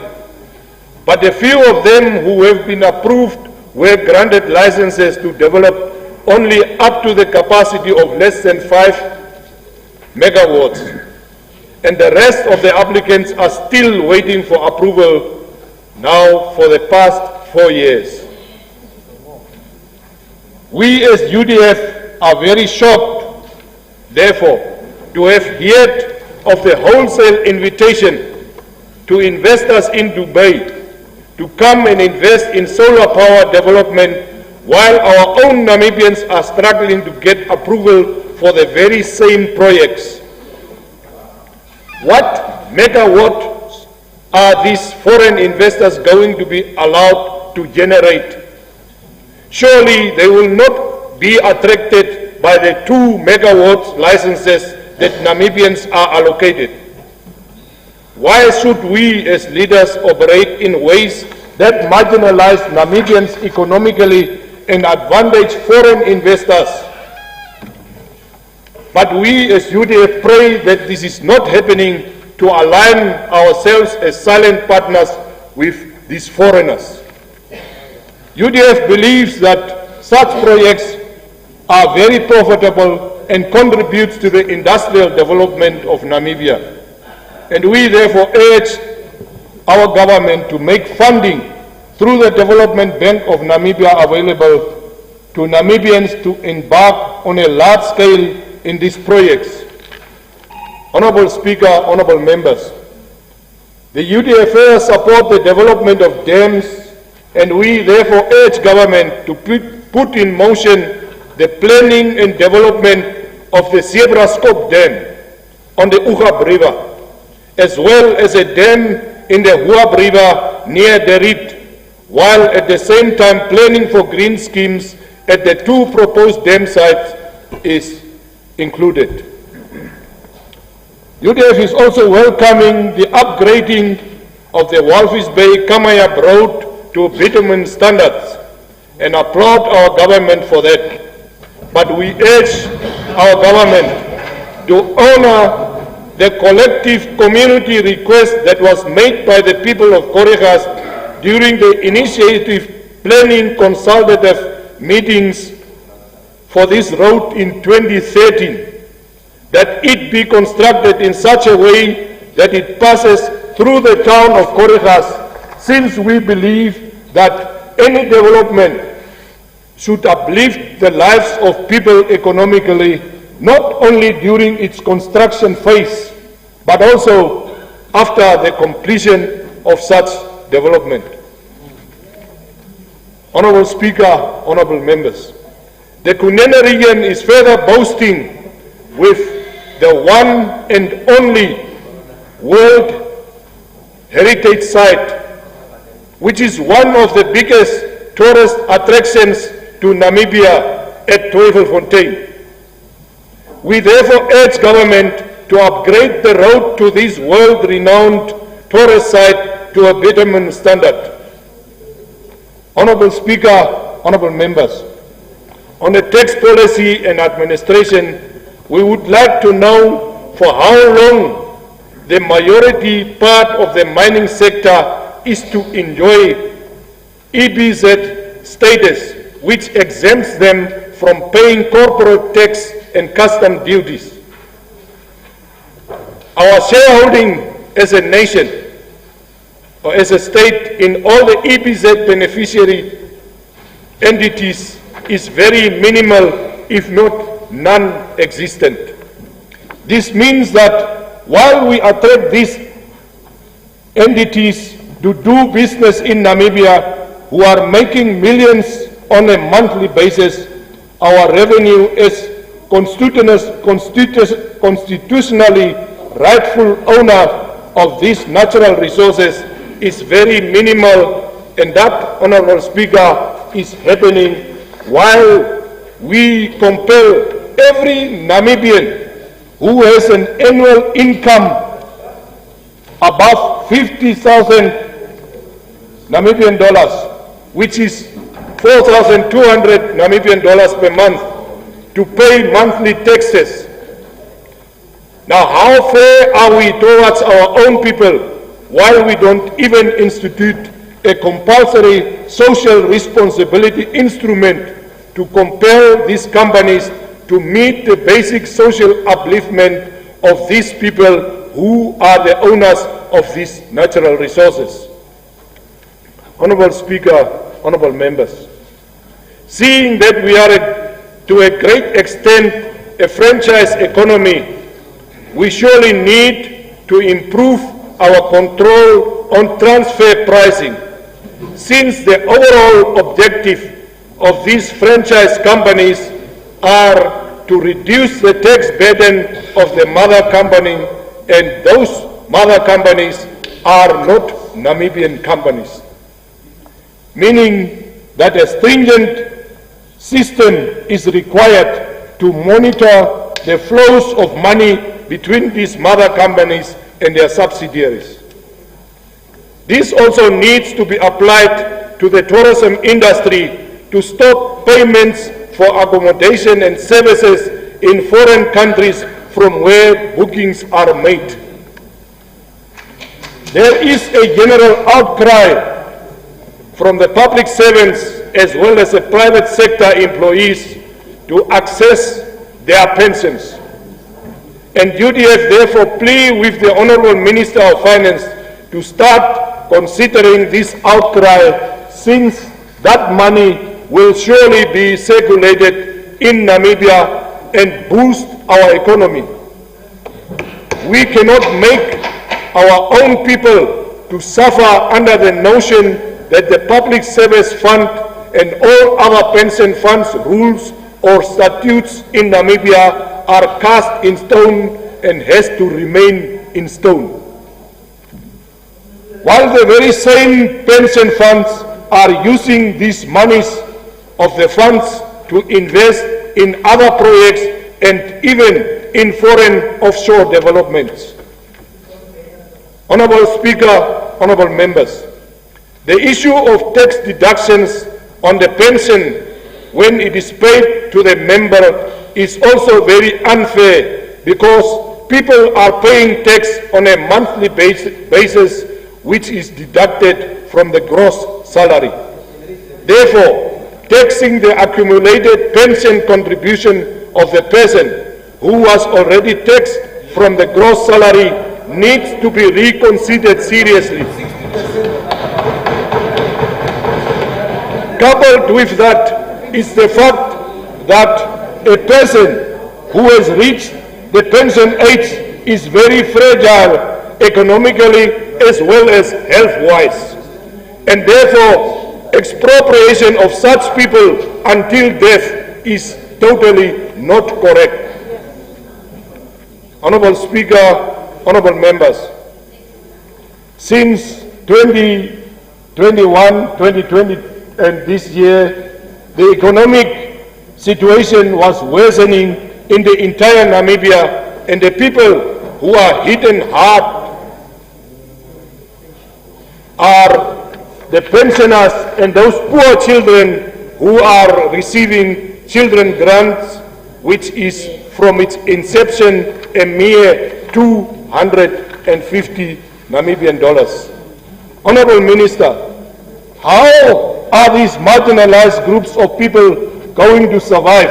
But a few of them who have been approved were granted licenses to develop only up to the capacity of less than 5 megawatts. And the rest of the applicants are still waiting for approval now for the past 4 years. We as UDF are very shocked, therefore, to have heard of the wholesale invitation to investors in Dubai to come and invest in solar power development while our own Namibians are struggling to get approval for the very same projects. What megawatts are these foreign investors going to be allowed to generate? Surely they will not be attracted by the 2 megawatts licenses that Namibians are allocated. Why should we as leaders operate in ways that marginalize Namibians economically and advantage foreign investors? But we as UDF pray that this is not happening to align ourselves as silent partners with these foreigners. UDF believes that such projects are very profitable and contributes to the industrial development of Namibia. And we therefore urge our government to make funding through the Development Bank of Namibia available to Namibians to embark on a large scale in these projects. Honourable Speaker, honourable members, the UDFA support the development of dams, and we therefore urge government to put in motion the planning and development of the Zebra Scope Dam on the Uhab River, as well as a dam in the Huab River near Derit, while at the same time planning for green schemes at the two proposed dam sites is included. UDF is also welcoming the upgrading of the Walvis Bay Kamaya Road to bitumen standards and applaud our government for that. But we urge our government to honor the collective community request that was made by the people of Korigas during the initiative planning consultative meetings for this road in 2013, that it be constructed in such a way that it passes through the town of Korigas, since we believe that any development should uplift the lives of people economically, not only during its construction phase, but also after the completion of such development. Honourable Speaker, honourable members, the Kunene region is further boasting with the one and only World Heritage Site, which is one of the biggest tourist attractions to Namibia at Tweefelfontein. We therefore urge government to upgrade the road to this world-renowned tourist site to a bitumen standard. Honourable Speaker, honourable members, on the tax policy and administration, we would like to know for how long the majority part of the mining sector is to enjoy EBZ status, which exempts them from paying corporate tax and custom duties. Our shareholding as a nation or as a state in all the EBZ beneficiary entities is very minimal, if not non-existent. This means that while we attract these entities to do business in Namibia, who are making millions on a monthly basis, our revenue as constitutionally rightful owner of these natural resources is very minimal, and that, Honourable Speaker, is happening while we compel every Namibian who has an annual income above 50,000 Namibian dollars, which is 4,200 Namibian dollars per month, to pay monthly taxes. Now, how fair are we towards our own people while we don't even institute a compulsory social responsibility instrument to compel these companies to meet the basic social upliftment of these people who are the owners of these natural resources? Honourable Speaker, honourable members, seeing that we are to a great extent a franchise economy, we surely need to improve our control on transfer pricing, since the overall objective of these franchise companies are to reduce the tax burden of the mother company, and those mother companies are not Namibian companies, meaning that a stringent system is required to monitor the flows of money between these mother companies and their subsidiaries. This also needs to be applied to the tourism industry to stop payments for accommodation and services in foreign countries from where bookings are made. There is a general outcry from the public servants as well as the private sector employees to access their pensions. And UDF therefore plea with the Honourable Minister of Finance to start considering this outcry, since that money will surely be circulated in Namibia and boost our economy. We cannot make our own people to suffer under the notion that the Public Service Fund and all other pension funds, rules or statutes in Namibia are cast in stone and has to remain in stone. While the very same pension funds are using these monies of the funds to invest in other projects and even in foreign offshore developments. Honourable Speaker, honourable members, the issue of tax deductions on the pension when it is paid to the member is also very unfair, because people are paying tax on a monthly basis which is deducted from the gross salary. Therefore, taxing the accumulated pension contribution of the person who was already taxed from the gross salary needs to be reconsidered seriously. Coupled with that is the fact that a person who has reached the pension age is very fragile economically as well as health-wise, and therefore expropriation of such people until death is totally not correct. Honourable Speaker, honourable members, since 2021, 2020 and this year, the economic situation was worsening in the entire Namibia, and the people who are hit hard are the pensioners and those poor children who are receiving children grants, which is from its inception a mere 250 Namibian dollars. Honourable Minister, how are these marginalized groups of people going to survive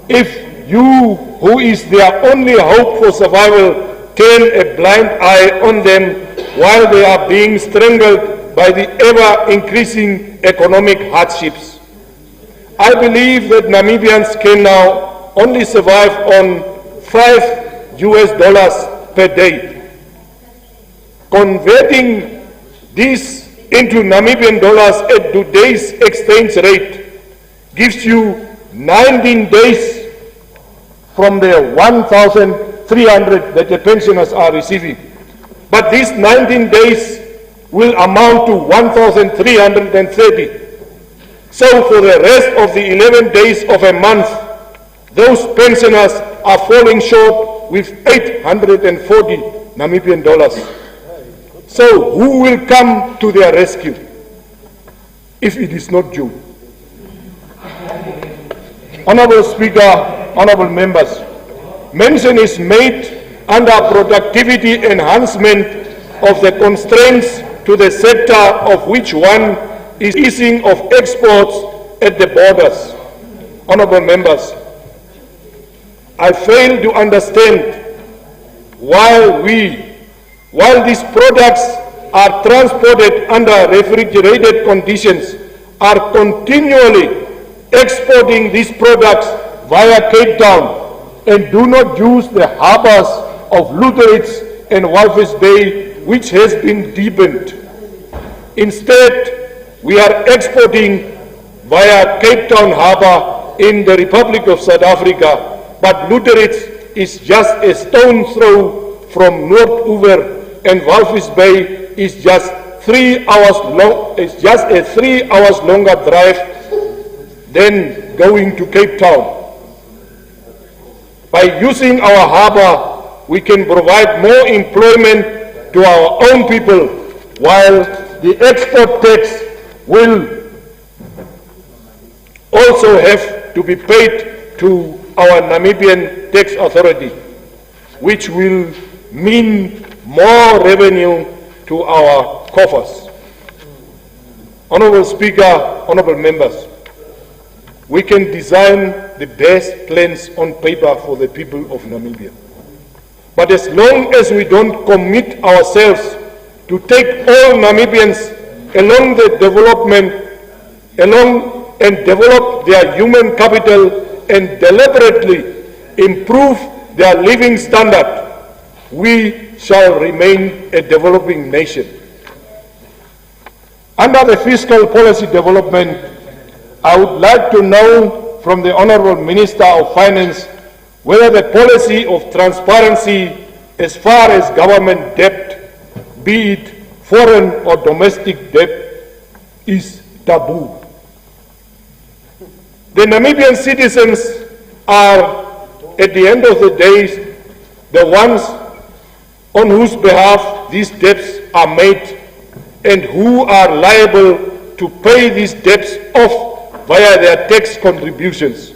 if you, who is their only hope for survival, turn a blind eye on them while they are being strangled by the ever-increasing economic hardships? I believe that Namibians can now only survive on $5 per day. Converting this into Namibian dollars at today's exchange rate gives you 19 days from the 1,300 that the pensioners are receiving. But these 19 days will amount to 1,330. So for the rest of the 11 days of a month, those pensioners are falling short with 840 Namibian dollars. So who will come to their rescue if it is not you? Honourable Speaker, honourable members, mention is made under productivity enhancement of the constraints to the sector, of which one is easing of exports at the borders. Honourable members, I fail to understand while these products are transported under refrigerated conditions, are continually exporting these products via Cape Town and do not use the harbours of Lutteritz and Walvis Bay, which has been deepened. Instead, we are exporting via Cape Town Harbour in the Republic of South Africa, but Lutteritz is just a stone throw from North Oever, and Walvis Bay is just 3 hours long. It's just a 3 hours longer drive than going to Cape Town. By using our harbour, we can provide more employment to our own people, while the export tax will also have to be paid to our Namibian tax authority, which will mean more revenue to our coffers. Honorable Speaker, honorable members, we can design the best plans on paper for the people of Namibia. But as long as we don't commit ourselves to take all Namibians along the development, and develop their human capital and deliberately improve their living standard, we shall remain a developing nation. Under the fiscal policy development, I would like to know from the Honourable Minister of Finance whether the policy of transparency as far as government debt, be it foreign or domestic debt, is taboo. The Namibian citizens are, at the end of the day, the ones on whose behalf these debts are made and who are liable to pay these debts off via their tax contributions.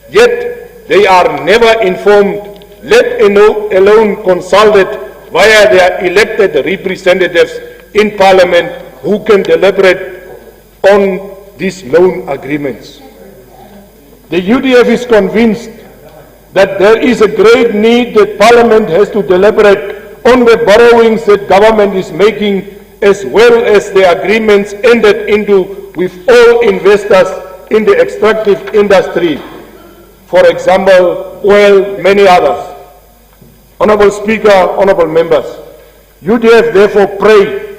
Yet they are never informed, let alone consulted via their elected representatives in Parliament who can deliberate on these loan agreements. The UDF is convinced that there is a great need that Parliament has to deliberate on the borrowings that government is making, as well as the agreements entered into with all investors in the extractive industry, for example, oil, many others. Honourable Speaker, honourable members, UDF therefore pray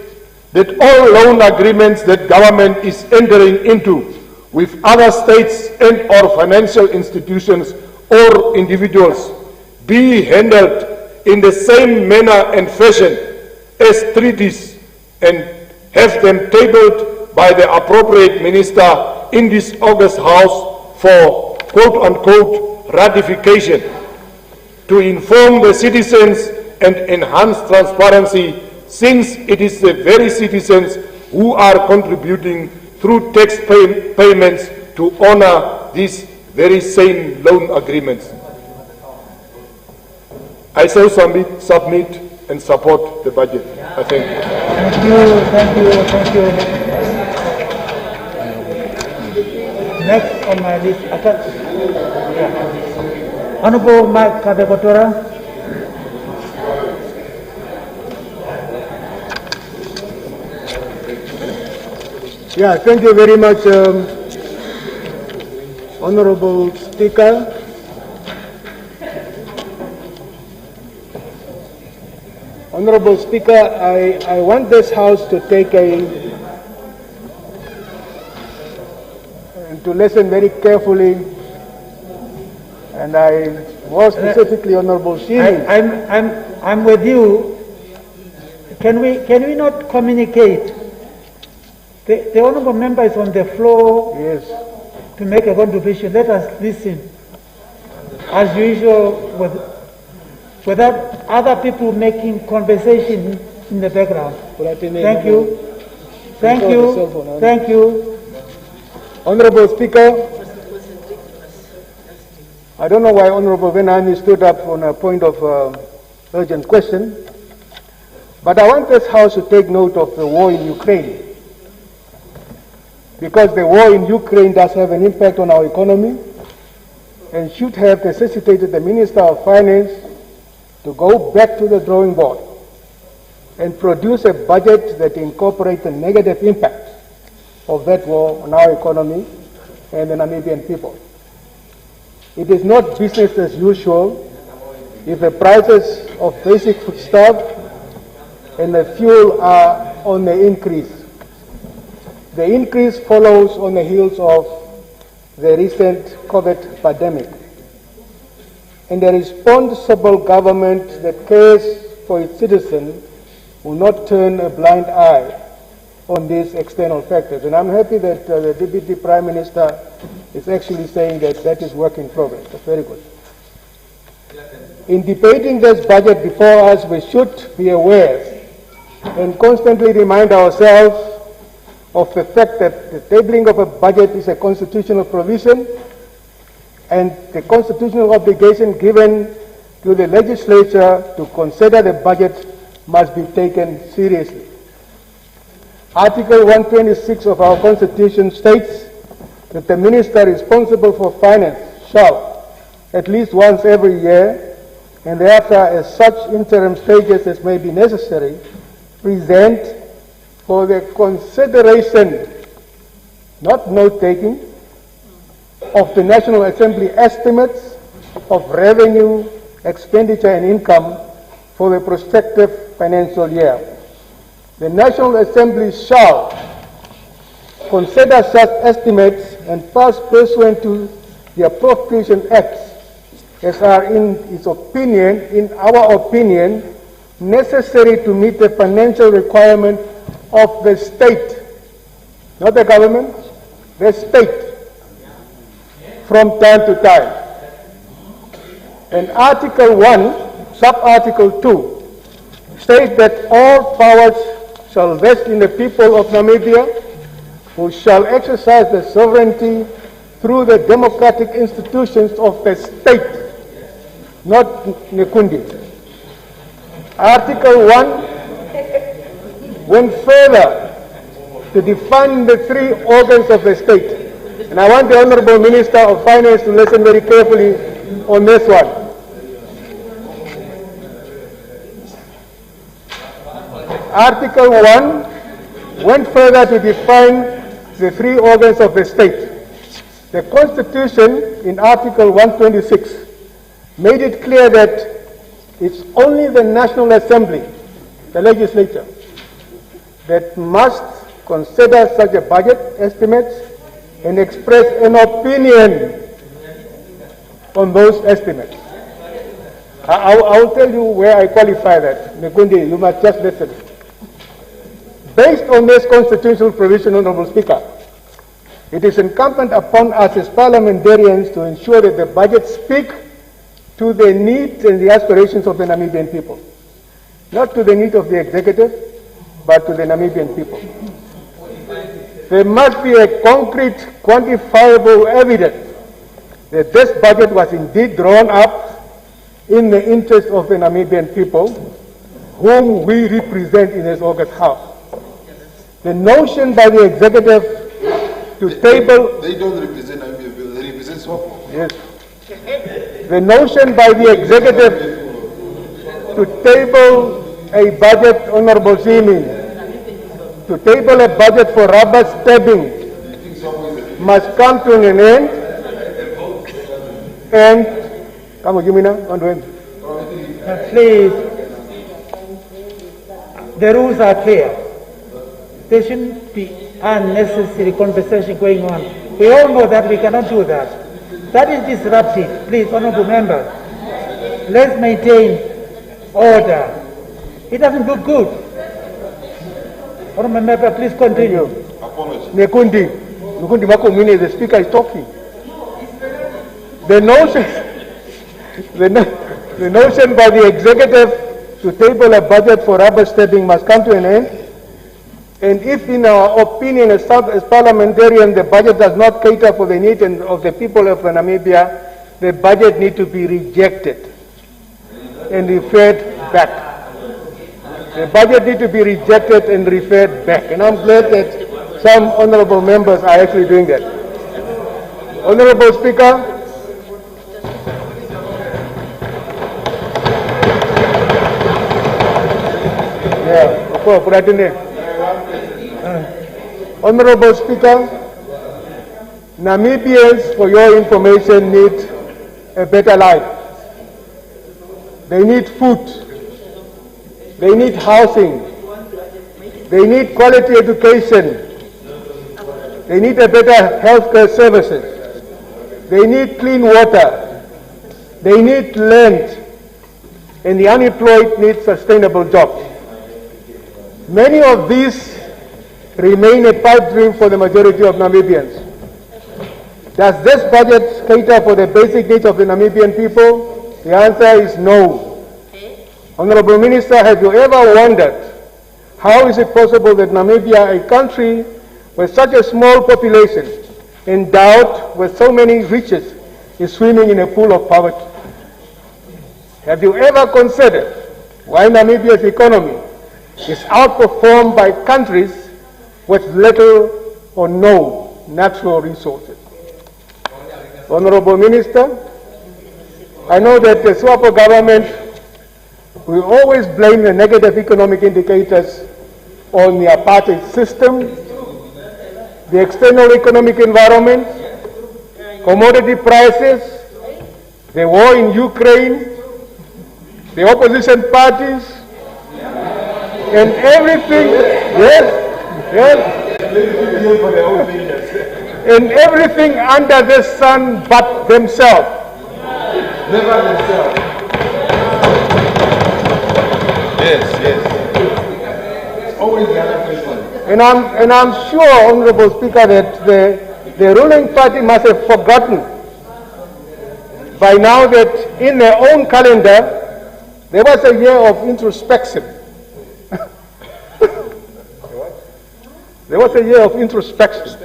that all loan agreements that government is entering into with other states and or financial institutions or individuals be handled in the same manner and fashion as treaties, and have them tabled by the appropriate minister in this August House for quote-unquote ratification to inform the citizens and enhance transparency, since it is the very citizens who are contributing through tax payments to honor these very same loan agreements. I so submit and support the budget. I thank you. Thank you. Next on my list, Honorable Mike Kabekotora. Yeah, thank you very much, Honorable Speaker. Honorable Speaker, I want this House to take to listen very carefully, and I more specifically, Honorable Shini. I'm with you. Can we not communicate? The honourable member is on the floor, yes, to make a contribution. Let us listen, as usual, without other people making conversation in the background. Thank you. Thank you. Honourable Speaker, I don't know why Honourable Venani stood up on a point of urgent question, but I want this House to take note of the war in Ukraine, because the war in Ukraine does have an impact on our economy and should have necessitated the Minister of Finance to go back to the drawing board and produce a budget that incorporates the negative impact of that war on our economy and the Namibian people. It is not business as usual if the prices of basic foodstuff and the fuel are on the increase. The increase follows on the heels of the recent COVID pandemic. And a responsible government that cares for its citizens will not turn a blind eye on these external factors. And I'm happy that the Deputy Prime Minister is actually saying that that is work in progress. That's very good. In debating this budget before us, we should be aware and constantly remind ourselves of the fact that the tabling of a budget is a constitutional provision, and the constitutional obligation given to the legislature to consider the budget must be taken seriously. Article 126 of our Constitution states that the minister responsible for finance shall, at least once every year, and thereafter as such interim stages as may be necessary, present for the consideration, not note-taking, of the National Assembly estimates of revenue, expenditure and income for the prospective financial year. The National Assembly shall consider such estimates and pass pursuant to the Appropriation Acts as are in our opinion, necessary to meet the financial requirement of the state, not the government, the state, from time to time. And Article 1, Sub-Article 2, states that all powers shall vest in the people of Namibia, who shall exercise their sovereignty through the democratic institutions of the state, not Nekundi. Article 1 went further to define the three organs of the state. And I want the Honorable Minister of Finance to listen very carefully on this one. Article 1 went further to define the three organs of the state. The Constitution in Article 126 made it clear that it's only the National Assembly, the legislature, that must consider such a budget estimates and express an opinion on those estimates. I will tell you where I qualify that. Nekundi, you must just listen. Based on this constitutional provision, Honorable Speaker, it is incumbent upon us as parliamentarians to ensure that the budgets speak to the needs and the aspirations of the Namibian people. Not to the need of the executive, but to the Namibian people. There must be a concrete, quantifiable evidence that this budget was indeed drawn up in the interest of the Namibian people, whom we represent in this August House. The notion by the executive to table... They don't represent Namibia, they represent Swap. Yes. The notion by the executive to table a budget, Honorable Simi, to table a budget for rubber stabbing must come to an end. And, come on, give me now, on to end. Please, the rules are clear. There shouldn't be unnecessary conversation going on. We all know that we cannot do that. That is disruptive. Please, honorable members, let's maintain order. It doesn't look good. Honorable member, please continue. Nekundi, Makomine, the speaker is talking. The notion by the executive to table a budget for rubber stabbing must come to an end. And if in our opinion as parliamentarians the budget does not cater for the needs of the people of Namibia, the budget needs to be rejected and referred back. The budget needs to be rejected and referred back. And I'm glad that some honorable members are actually doing that. Honorable Speaker, put that in there. Honorable Speaker, Namibians, for your information, need a better life. They need food. They need housing. They need quality education. They need a better healthcare services. They need clean water. They need land. And the unemployed need sustainable jobs. Many of these remain a pipe dream for the majority of Namibians. Does this budget cater for the basic needs of the Namibian people? The answer is no. Honorable Minister, have you ever wondered how is it possible that Namibia, a country with such a small population, endowed with so many riches, is swimming in a pool of poverty? Have you ever considered why Namibia's economy is outperformed by countries with little or no natural resources. Honorable Minister, I know that the SWAPO government will always blame the negative economic indicators on the apartheid system, the external economic environment, commodity prices, the war in Ukraine, the opposition parties, and everything, and everything under the sun but themselves. Never themselves. Yes. It's always the other person. And I'm sure, Honorable Speaker, that the ruling party must have forgotten by now that in their own calendar there was a year of introspection. There was a year of introspection.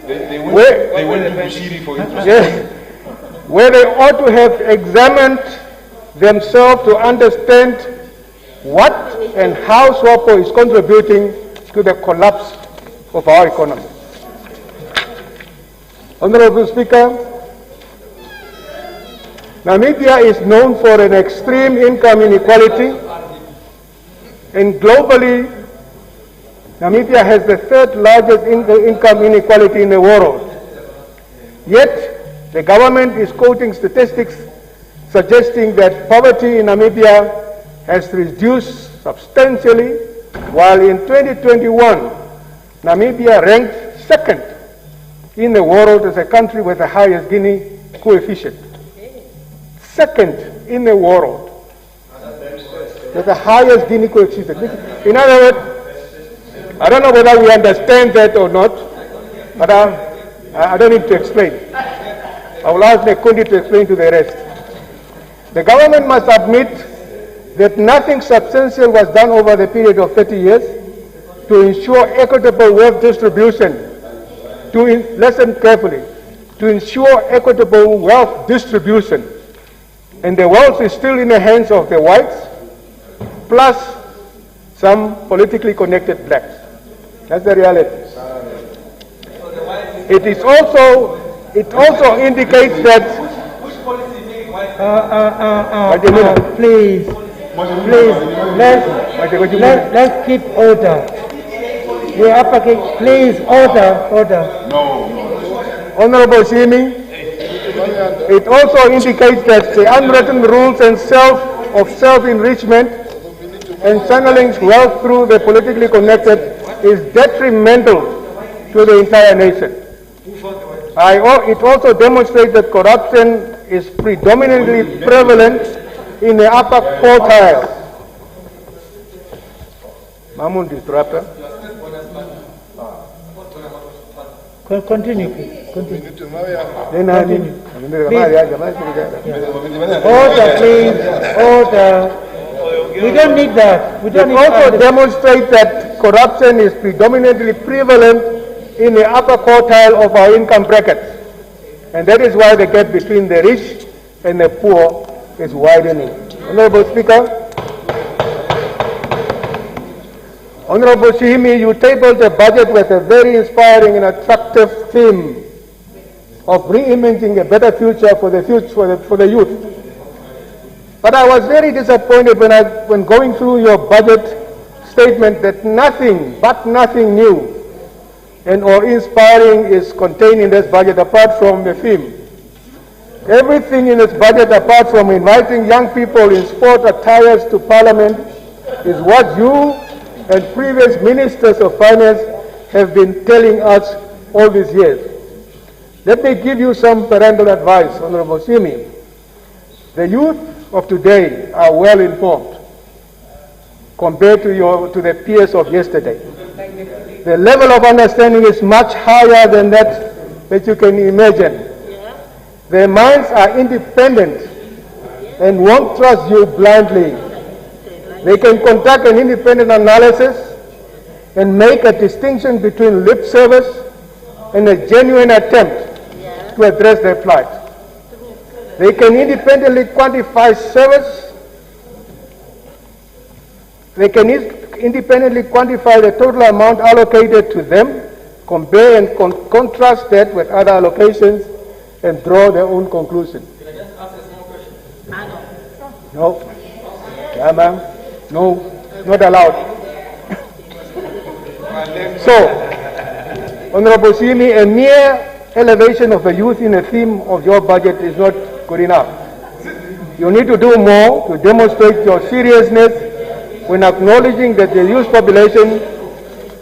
They went to Bushiri for introspection. Yes, where they ought to have examined themselves to understand what and how SWAPO is contributing to the collapse of our economy. Honorable Speaker, Namibia is known for an extreme income inequality, and globally, Namibia has the third largest income inequality in the world. Yet, the government is quoting statistics suggesting that poverty in Namibia has reduced substantially, while in 2021, Namibia ranked second in the world as a country with the highest Gini coefficient. Second in the world with the highest Gini coefficient. In other words, I don't know whether we understand that or not, but I don't need to explain. I will ask Nekundi to explain to the rest. The government must admit that nothing substantial was done over the period of 30 years to ensure equitable wealth distribution. Listen carefully, to ensure equitable wealth distribution. And the wealth is still in the hands of the whites, plus some politically connected blacks. That's the reality. It also indicates that. Please, let's keep order. Please, order. No. Honorable Simi, it also indicates that the unwritten rules and self-enrichment and channeling wealth through the politically connected is detrimental to the entire nation. It also demonstrates that corruption is predominantly prevalent in the upper quartile. Mamun disruptor. Continue, please. Continue. Order, please. Order. We don't need that. It also demonstrates that corruption is predominantly prevalent in the upper quartile of our income brackets. And that is why the gap between the rich and the poor is widening. Honorable Speaker, Honorable Shihimi, you tabled a budget with a very inspiring and attractive theme of re-imaging a better future for the youth. But I was very disappointed when going through your budget statement that nothing new or inspiring is contained in this budget apart from the theme. Everything in this budget apart from inviting young people in sport attires to Parliament is what you and previous ministers of finance have been telling us all these years. Let me give you some parental advice, Honorable Simi. The youth of today are well informed compared to the peers of yesterday. The level of understanding is much higher than that you can imagine. Their minds are independent and won't trust you blindly. They can conduct an independent analysis and make a distinction between lip service and a genuine attempt to address their plight. They can independently quantify service. They can independently quantify the total amount allocated to them, compare and contrast that with other allocations, and draw their own conclusion? Can I just ask a small question? No. Yeah, ma'am. No, not allowed. So, Honorable Simi, a mere elevation of the youth in the theme of your budget is not good enough. You need to do more to demonstrate your seriousness when acknowledging that the youth population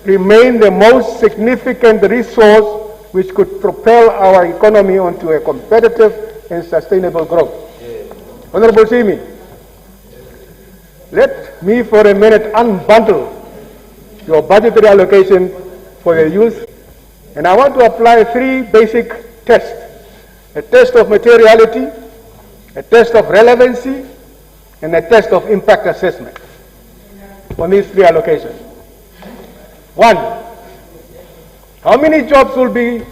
remain the most significant resource which could propel our economy onto a competitive and sustainable growth. Honorable Simi, let me for a minute unbundle your budgetary allocation for the youth, and I want to apply 3 basic tests: a test of materiality, a test of relevancy, and a test of impact assessment on these 3 allocations. 1, how many jobs will the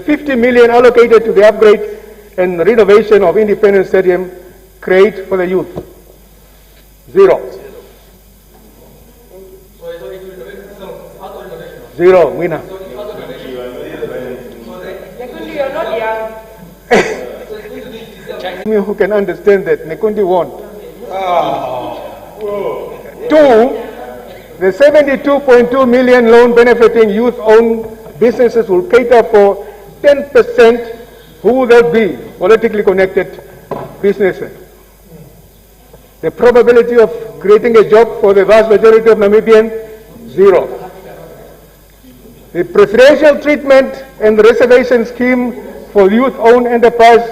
50 million allocated to the upgrade and renovation of Independence Stadium create for the youth? 0. 0, winner. You're not young. Who can understand that Nekundi won. 2, the 72.2 million loan benefiting youth-owned businesses will cater for 10% who will that be politically connected businesses. The probability of creating a job for the vast majority of Namibians, 0. The preferential treatment and reservation scheme for youth-owned enterprise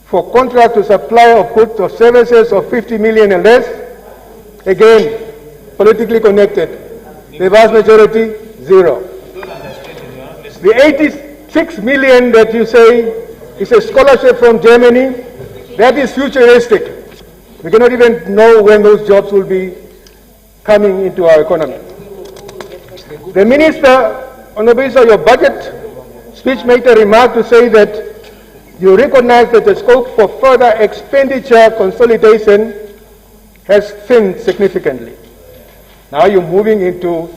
for contract to supply of goods or services of 50 million and less, again, politically connected. The vast majority, 0. The 86 million that you say is a scholarship from Germany, that is futuristic. We cannot even know when those jobs will be coming into our economy. The minister, on the basis of your budget speech, made a remark to say that you recognize that the scope for further expenditure consolidation has thinned significantly. Now you're moving into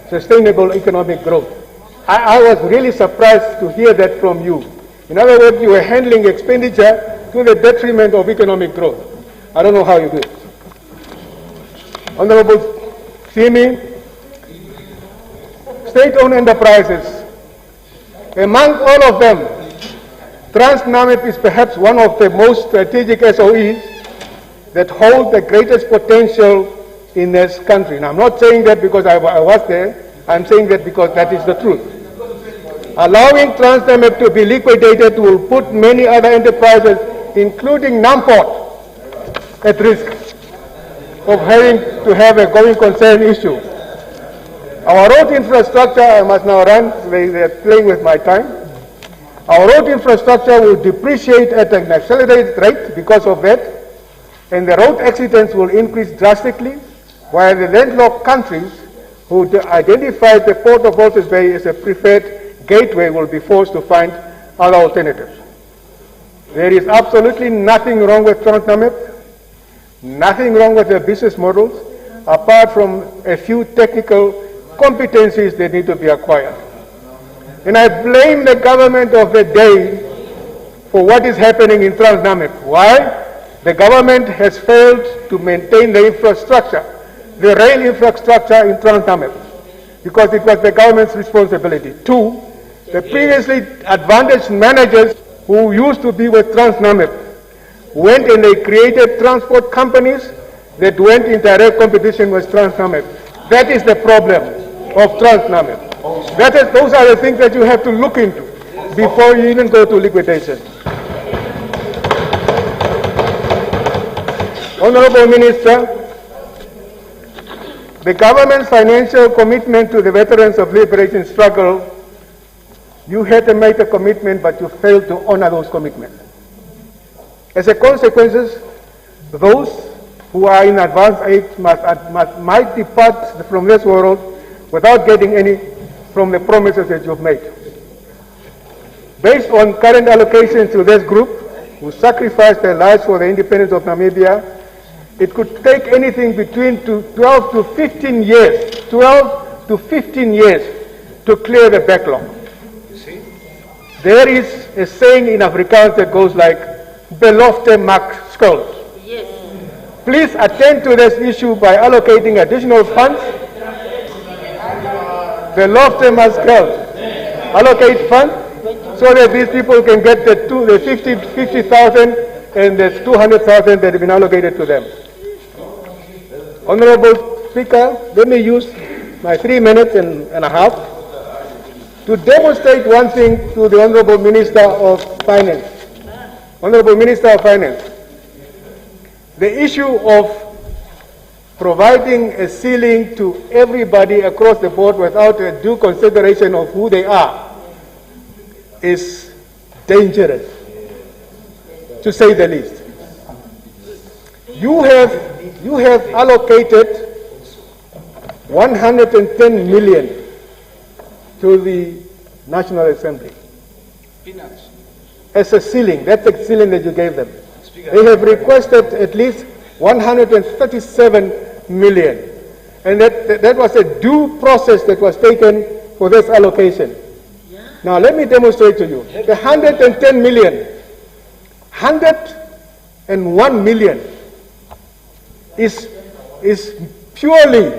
sustainable economic growth. I was really surprised to hear that from you. In other words, you were handling expenditure to the detriment of economic growth. I don't know how you do it. Honorable Simi, state-owned enterprises, among all of them, Namib is perhaps one of the most strategic SOEs that hold the greatest potential in this country. Now, I'm not saying that because I was there, I'm saying that because that is the truth. Allowing Namib to be liquidated will put many other enterprises, including Namport, at risk of having to have a going concern issue. Our road infrastructure, I must now run, they're playing with my time. Our road infrastructure will depreciate at an accelerated rate because of that, and the road accidents will increase drastically, while the landlocked countries who identified the port of Walvis Bay as a preferred gateway will be forced to find other alternatives. There is absolutely nothing wrong with Namib, nothing wrong with their business models, apart from a few technical competencies that need to be acquired. And I blame the government of the day for what is happening in Namib. Why? The government has failed to maintain the infrastructure, the rail infrastructure in Namib, because it was the government's responsibility. 2, the previously advantaged managers who used to be with Namib went and they created transport companies that went in direct competition with Namib. That is the problem of Namib. Those are the things that you have to look into before you even go to liquidation. Honorable Minister, the government's financial commitment to the veterans of liberation struggle, you had to make a commitment, but you failed to honor those commitments. As a consequence, those who are in advanced age might depart from this world without getting any from the promises that you've made. Based on current allocations to this group, who sacrificed their lives for the independence of Namibia, it could take anything between 12 to 15 years, 12 to 15 years to clear the backlog. There is a saying in Afrikaans that goes like, belofte maakt skuld. Yes. Please attend to this issue by allocating additional funds. Belofte maakt skuld. Allocate funds so that these people can get the 50,000 and the 200,000 that have been allocated to them. Honorable Speaker, let me use my 3 minutes and a half to demonstrate one thing to the Honorable Minister of Finance. Honorable Minister of Finance, the issue of providing a ceiling to everybody across the board without a due consideration of who they are is dangerous, to say the least. You have allocated 110 million to the National Assembly as a ceiling. That's the ceiling that you gave them. They have requested at least 137 million. And that was a due process that was taken for this allocation. Now let me demonstrate to you. The 110 million, 101 million is purely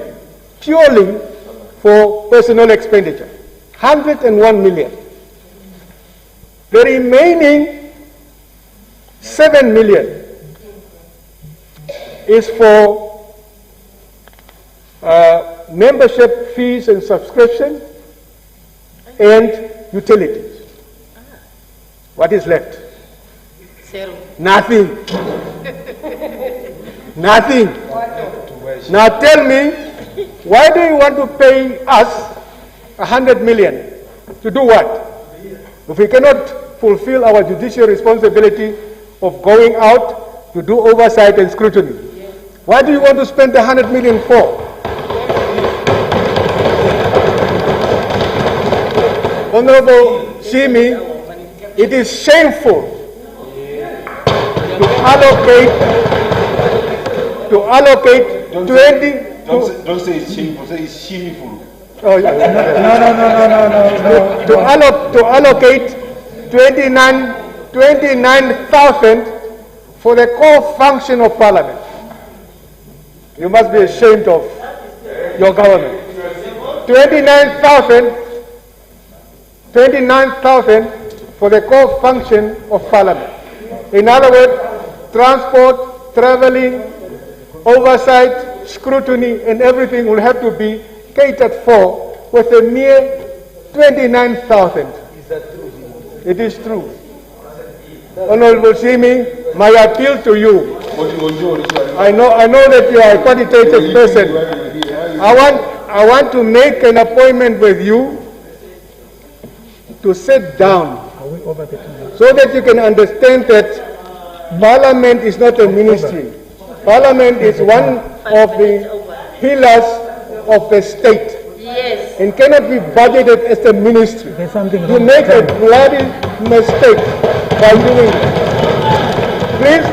for personal expenditure. 101 million. The remaining 7 million is for membership fees and subscription and utilities. What is left? Zero. Nothing. Nothing. Now tell me, why do you want to pay us 100 million? To do what? If we cannot fulfill our judicial responsibility of going out to do oversight and scrutiny. Why do you want to spend the 100 million for? Honorable Shimi, it is shameful to allocate 20. Don't say it's shameful, say it's shameful. Oh, yeah. No. To allocate 29,000 for the core function of Parliament. You must be ashamed of your government. 29,000 for the core function of Parliament. In other words, transport, traveling, oversight, scrutiny, and everything will have to be catered for with a mere 29,000. Is that true? It is true. Honorable Simi, my appeal to you. I know that you are a quantitative person. I want to make an appointment with you to sit down so that you can understand that Parliament is not a ministry. Parliament is one of the pillars of the state. Yes. And cannot be budgeted as a ministry. You make a bloody mistake by doing it. Please,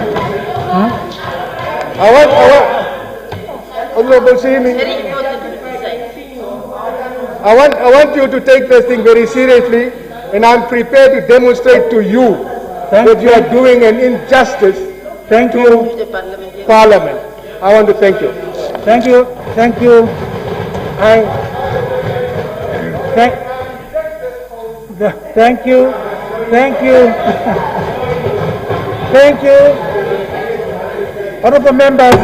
Honorable Simi, I want you to take this thing very seriously, and I'm prepared to demonstrate to you that you are doing an injustice to Parliament. I want to thank you. Thank you. Thank you. Thank you. Thank you. Thank you. Honorable members.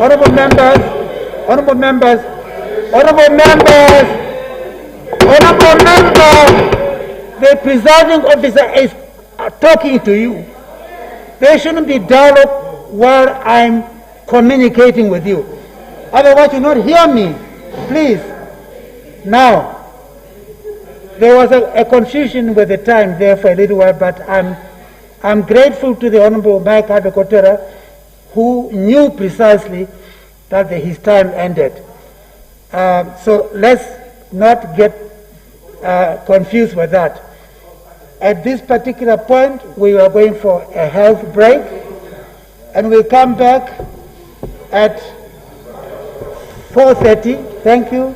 Honorable members. Honorable members. Honorable members. Honorable members. The presiding officer is talking to you. There shouldn't be dialogue while I'm communicating with you. Otherwise, you not hear me. Please. Now, there was a confusion with the time there for a little while, but I'm grateful to the Honorable Mike Adekotera, who knew precisely that his time ended. So let's not get confused with that. At this particular point, we are going for a health break. and we'll come back at 4:30. Thank you.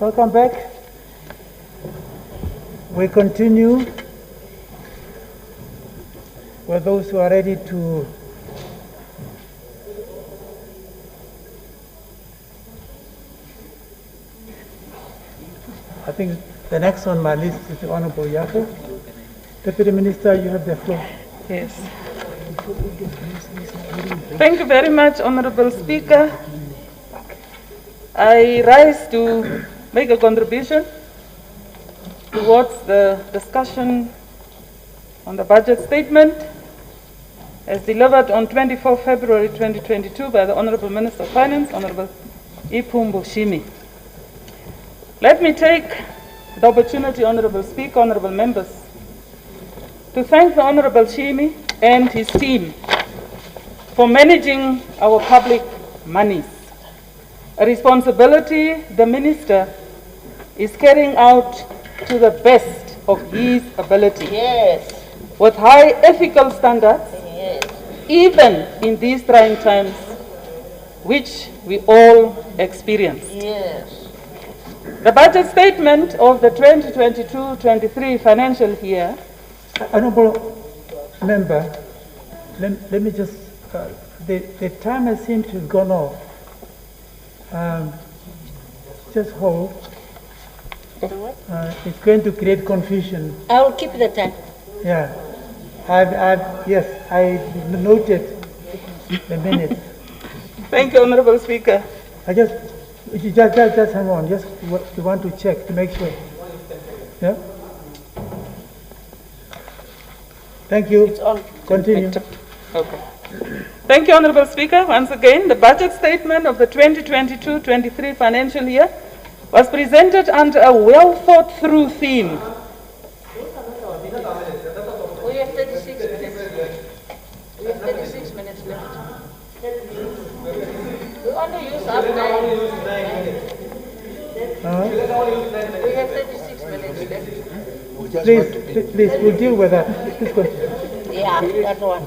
Welcome back. We continue with those who are ready to I think the next on my list is the Honorable Yako. Deputy Minister, you have the floor. Yes. Thank you very much, Honorable Speaker. I rise to make a contribution towards the discussion on the budget statement as delivered on 24 February 2022 by the Honorable Minister of Finance, Honorable Ipumbu Shimi. Let me take the opportunity, Honorable Speaker, Honorable Members, to thank the Honorable Shimi and his team for managing our public monies, a responsibility the Minister is carrying out to the best of his ability. Yes. With high ethical standards, Yes. even in these trying times, which we all experience. Yes. The budget statement of the 2022-23 financial year. Honorable Member, let me just, the timer seems to have gone off. Just hold. It's going to create confusion. I will keep the time. Yeah. Yes, I noted the minutes. Thank you, Honorable Speaker. Just hang on. Just you want to check to make sure. Yeah. Thank you. It's all Continue. Okay. Thank you, Honorable Speaker. Once again, the budget statement of the 2022-23 financial year was presented under a well-thought-through theme. We have 36 minutes. We have 36 minutes left. We want to use up 9. We have 36 minutes left. Please, we'll deal with that. Please continue. Yeah, that one.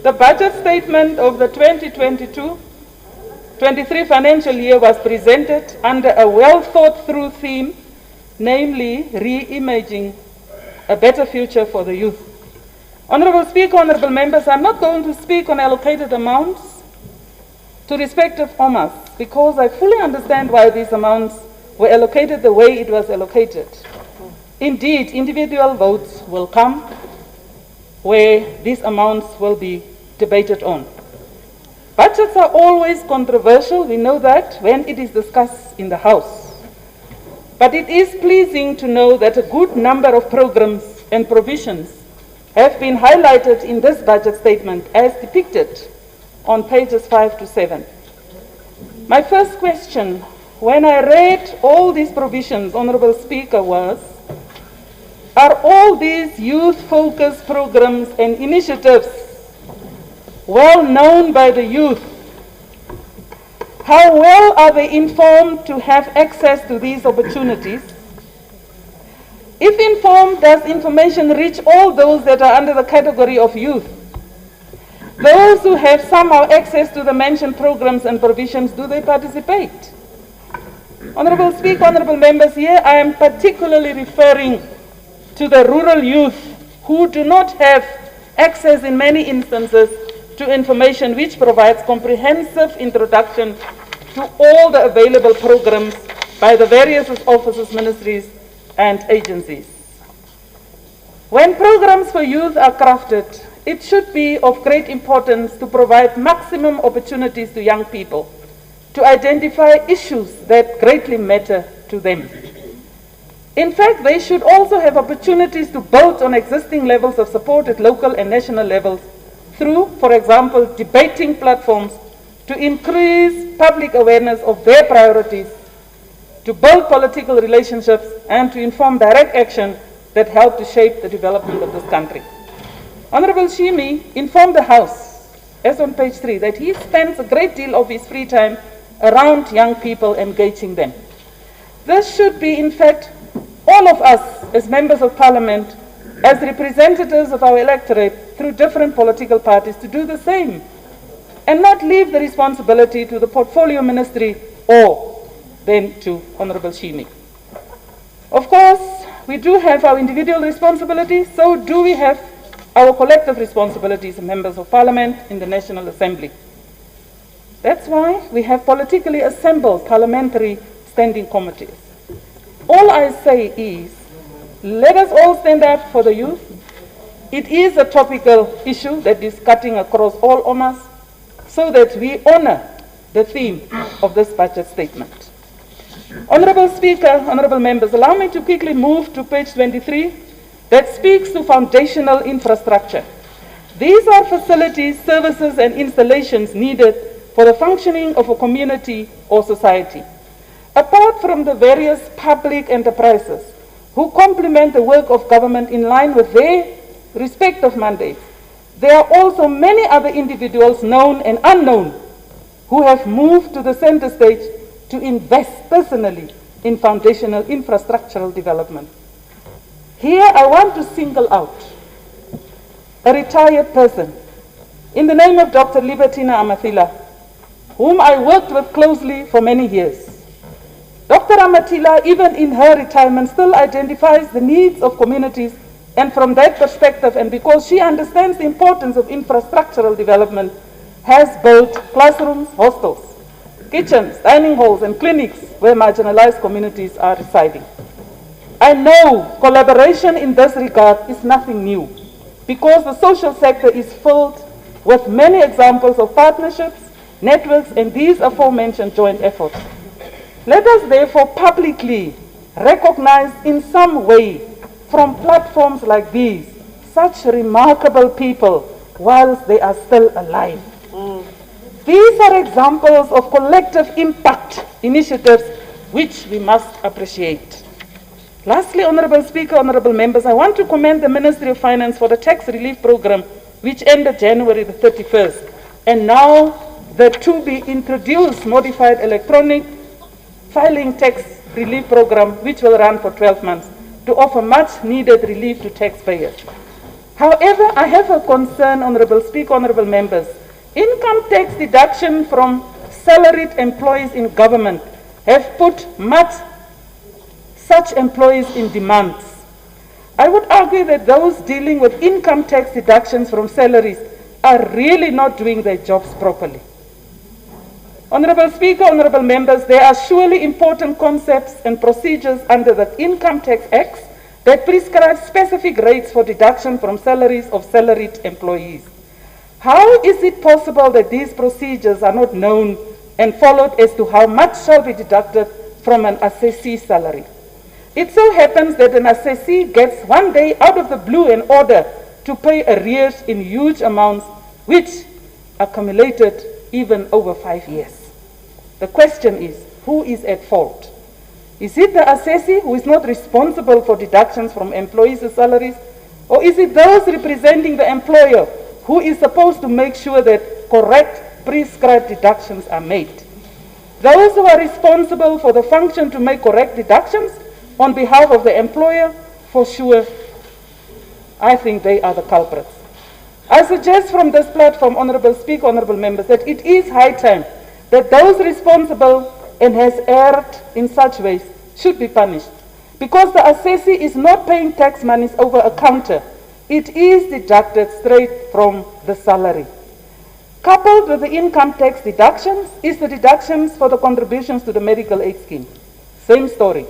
The budget statement of the 2022-23 financial year was presented under a well-thought-through theme, namely re-imaging a better future for the youth. Honorable Speaker, honorable members, I'm not going to speak on allocated amounts to respective OMAs because I fully understand why these amounts were allocated the way it was allocated. Indeed, individual votes will come where these amounts will be debated on. Budgets are always controversial, we know that, when it is discussed in the House. But it is pleasing to know that a good number of programs and provisions have been highlighted in this budget statement as depicted on pages 5 to 7. My first question, when I read all these provisions, Honorable Speaker, was, are all these youth-focused programs and initiatives well known by the youth? How well are they informed to have access to these opportunities? If informed, does information reach all those that are under the category of youth? Those who have somehow access to the mentioned programs and provisions, do they participate? Honorable Speaker, honorable members, here I am particularly referring to the rural youth who do not have access in many instances to information which provides comprehensive introduction to all the available programs by the various offices, ministries, and agencies. When programs for youth are crafted, it should be of great importance to provide maximum opportunities to young people to identify issues that greatly matter to them. In fact, they should also have opportunities to build on existing levels of support at local and national levels through, for example, debating platforms to increase public awareness of their priorities, to build political relationships, and to inform direct action that help to shape the development of this country. Honorable Shimi informed the House, as on page 3, that he spends a great deal of his free time around young people, engaging them. This should be, in fact, all of us as members of Parliament, as representatives of our electorate through different political parties, to do the same. and not leave the responsibility to the portfolio ministry or then to Honorable Shini. Of course, we do have our individual responsibilities, so do we have our collective responsibilities as members of parliament in the National Assembly. That's why we have politically assembled parliamentary standing committees. All I say is, let us all stand up for the youth. It is a topical issue that is cutting across all honors, so that we honor the theme of this budget statement. Honorable Speaker, honorable members, allow me to quickly move to page 23 that speaks to foundational infrastructure. These are facilities, services, and installations needed for the functioning of a community or society. Apart from the various public enterprises who complement the work of government in line with their respective mandates, there are also many other individuals, known and unknown, who have moved to the center stage to invest personally in foundational infrastructural development. Here I want to single out a retired person in the name of Dr. Libertina Amathila, whom I worked with closely for many years. Dr. Amathila, even in her retirement, still identifies the needs of communities, and from that perspective, and because she understands the importance of infrastructural development, has built classrooms, hostels, kitchens, dining halls, and clinics where marginalized communities are residing. I know collaboration in this regard is nothing new, because the social sector is filled with many examples of partnerships, networks, and these aforementioned joint efforts. Let us therefore publicly recognize in some way from platforms like these such remarkable people whilst they are still alive. These are examples of collective impact initiatives which we must appreciate. Lastly, Honorable Speaker, honorable members, I want to commend the Ministry of Finance for the tax relief program which ended January the 31st, and now the to be introduced modified electronic filing tax relief program which will run for 12 months to offer much needed relief to taxpayers. However, I have a concern, Honorable Speaker, honorable members. Income tax deduction from salaried employees in government have put such employees in demands. I would argue that those dealing with income tax deductions from salaries are really not doing their jobs properly. Honorable Speaker, honorable members, there are surely important concepts and procedures under the Income Tax Act that prescribe specific rates for deduction from salaries of salaried employees. How is it possible that these procedures are not known and followed as to how much shall be deducted from an assessee salary? It so happens that an assessee gets one day out of the blue an order to pay arrears in huge amounts which accumulated even over 5 years. The question is, who is at fault? Is it the assessee who is not responsible for deductions from employees' salaries, or is it those representing the employer who is supposed to make sure that correct prescribed deductions are made? Those who are responsible for the function to make correct deductions on behalf of the employer, for sure, I think they are the culprits. I suggest from this platform, Honorable Speaker, honorable members, that it is high time that those responsible and has erred in such ways should be punished, because the assessee is not paying tax monies over a counter. It is deducted straight from the salary. Coupled with the income tax deductions is the deductions for the contributions to the medical aid scheme. Same story.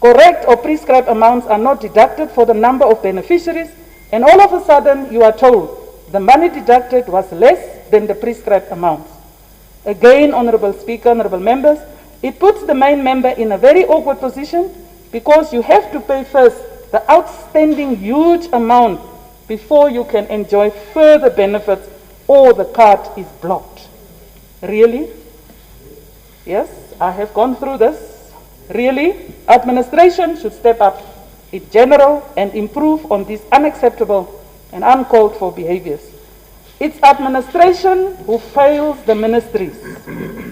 Correct or prescribed amounts are not deducted for the number of beneficiaries, and all of a sudden you are told the money deducted was less than the prescribed amounts. Again, Honorable Speaker, honorable members, it puts the main member in a very awkward position, because you have to pay first the outstanding huge amount before you can enjoy further benefits, or the card is blocked. Really? Yes, I have gone through this. Really? Administration should step up in general and improve on these unacceptable and uncalled for behaviors. It's administration who fails the ministries.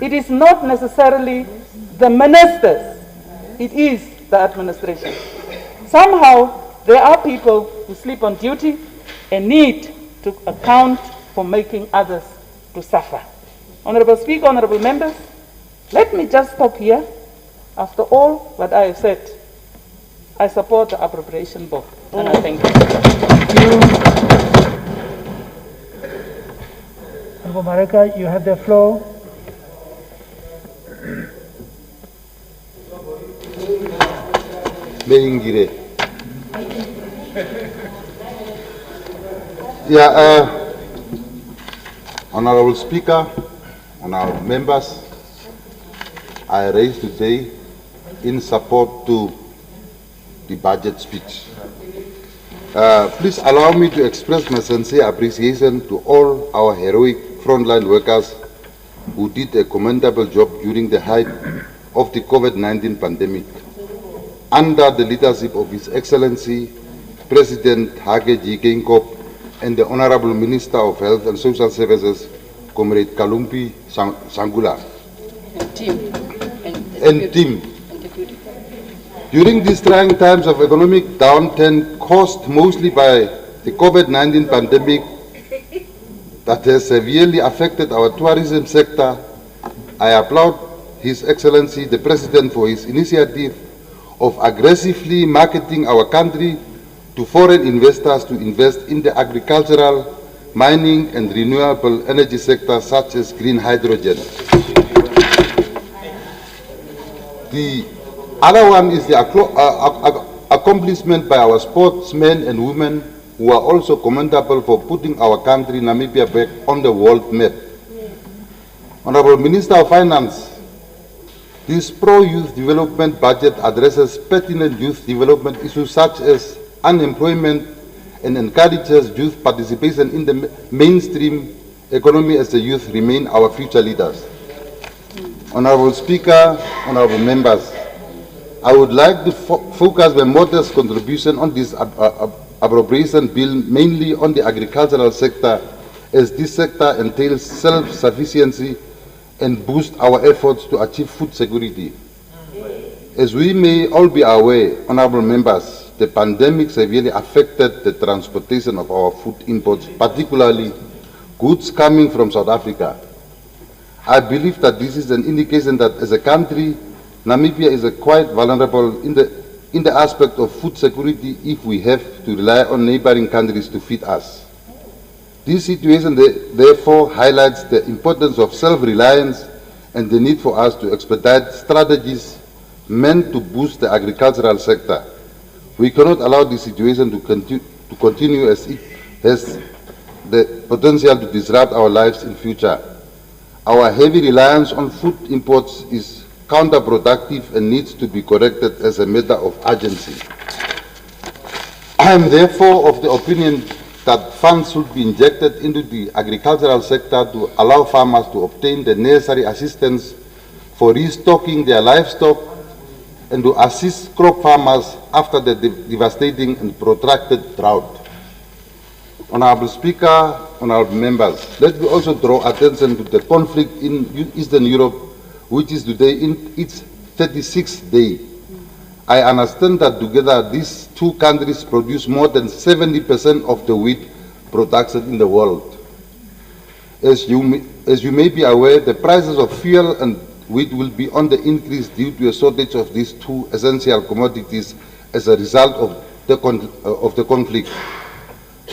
It is not necessarily the ministers. It is the administration. Somehow, there are people who sleep on duty and need to account for making others to suffer. Honorable Speaker, honorable members, let me just stop here. After all what I have said, I support the appropriation bill, and I thank you. Honorable Mareka, you have the floor. Beingire. Honorable Speaker, honorable members, I raise today in support to the budget speech. Please allow me to express my sincere appreciation to all our heroic frontline workers who did a commendable job during the height of the COVID-19 pandemic, under the leadership of His Excellency President Hage G. Geingob and the Honorable Minister of Health and Social Services, Comrade Kalumpi Sangula, and team. During these trying times of economic downturn caused mostly by the COVID-19 pandemic that has severely affected our tourism sector, I applaud His Excellency the President for his initiative of aggressively marketing our country to foreign investors to invest in the agricultural, mining and renewable energy sectors such as green hydrogen. The other one is the accomplishment by our sportsmen and women who are also commendable for putting our country, Namibia, back on the world map. Honorable Minister of Finance, this pro-youth development budget addresses pertinent youth development issues such as unemployment and encourages youth participation in the mainstream economy as the youth remain our future leaders. Honorable Speaker, honorable members, I would like to focus my modest contribution on this appropriation bill mainly on the agricultural sector, as this sector entails self-sufficiency and boosts our efforts to achieve food security. As we may all be aware, honorable members, the pandemic severely affected the transportation of our food imports, particularly goods coming from South Africa. I believe that this is an indication that as a country, Namibia is quite vulnerable in the aspect of food security if we have to rely on neighboring countries to feed us. This situation therefore highlights the importance of self-reliance and the need for us to expedite strategies meant to boost the agricultural sector. We cannot allow this situation to continue as it has the potential to disrupt our lives in future. Our heavy reliance on food imports is counterproductive and needs to be corrected as a matter of urgency. I am therefore of the opinion that funds should be injected into the agricultural sector to allow farmers to obtain the necessary assistance for restocking their livestock and to assist crop farmers after the devastating and protracted drought. Honorable Speaker, honorable members, let me also draw attention to the conflict in Eastern Europe, which is today in its 36th day. I understand that together these two countries produce more than 70% of the wheat production in the world. As you may be aware, the prices of fuel and wheat will be on the increase due to a shortage of these two essential commodities as a result of the conflict.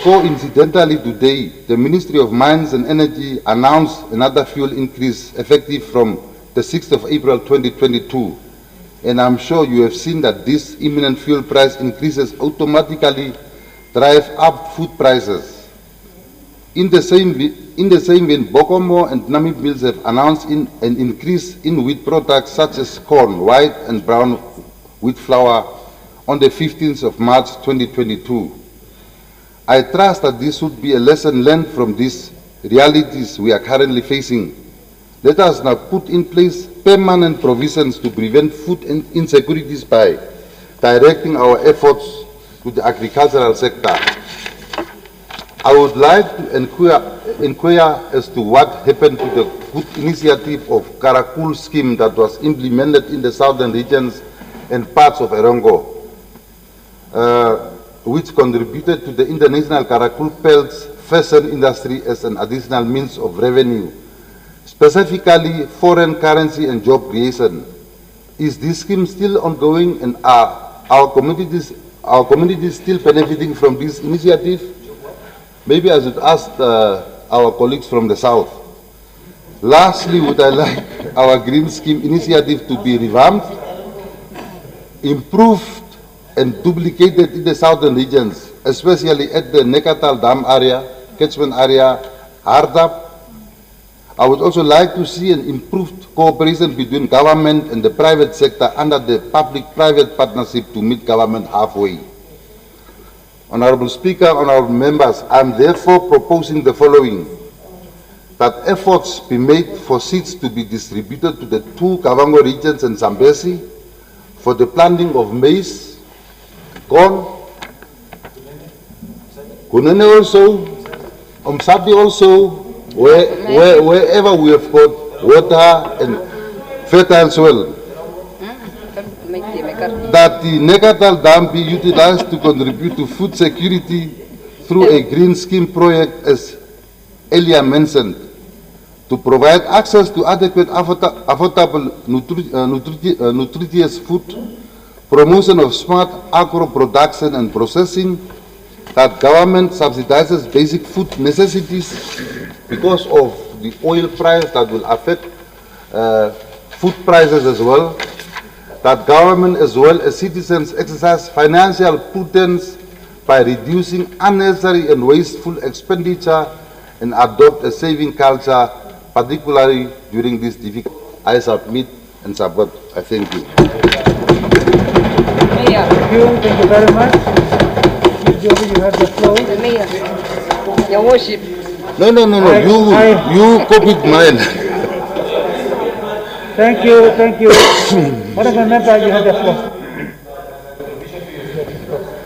Coincidentally, today, the Ministry of Mines and Energy announced another fuel increase effective from the 6th of April 2022. And I'm sure you have seen that these imminent fuel price increases automatically drive up food prices. In the same vein, Bokomo and Namib Mills have announced an increase in wheat products such as corn, white and brown wheat flour on the 15th of March 2022. I trust that this would be a lesson learned from these realities we are currently facing. Let us now put in place permanent provisions to prevent food insecurities by directing our efforts to the agricultural sector. I would like to inquire as to what happened to the good initiative of Karakul scheme that was implemented in the southern regions and parts of Erongo, which contributed to the International Karakul Pelts fashion industry as an additional means of revenue, specifically foreign currency and job creation. Is this scheme still ongoing, and are our communities still benefiting from this initiative? Maybe I should ask our colleagues from the South. Lastly, would I like our green scheme initiative to be revamped, improved and duplicated in the southern regions, especially at the Nekatal Dam area, catchment area, Hardap. I would also like to see an improved cooperation between government and the private sector under the public-private partnership to meet government halfway. Honorable Speaker, honorable members, I am therefore proposing the following: that efforts be made for seeds to be distributed to the 2 Kavango regions and Zambezi for the planting of maize, corn, Kunene also, Umsabi also, wherever we have got water and fertile soil. That the Nekatal Dam be utilized to contribute to food security through a green scheme project, as earlier mentioned, to provide access to adequate, affordable, nutritious food, promotion of smart agro production and processing, that government subsidizes basic food necessities because of the oil price that will affect food prices as well, that government as well as citizens exercise financial prudence by reducing unnecessary and wasteful expenditure and adopt a saving culture, particularly during this difficult. I submit and support. I thank you. Thank you very much. You have the floor. Your worship. No. You copied mine. Thank you. Honorable member, you have the floor.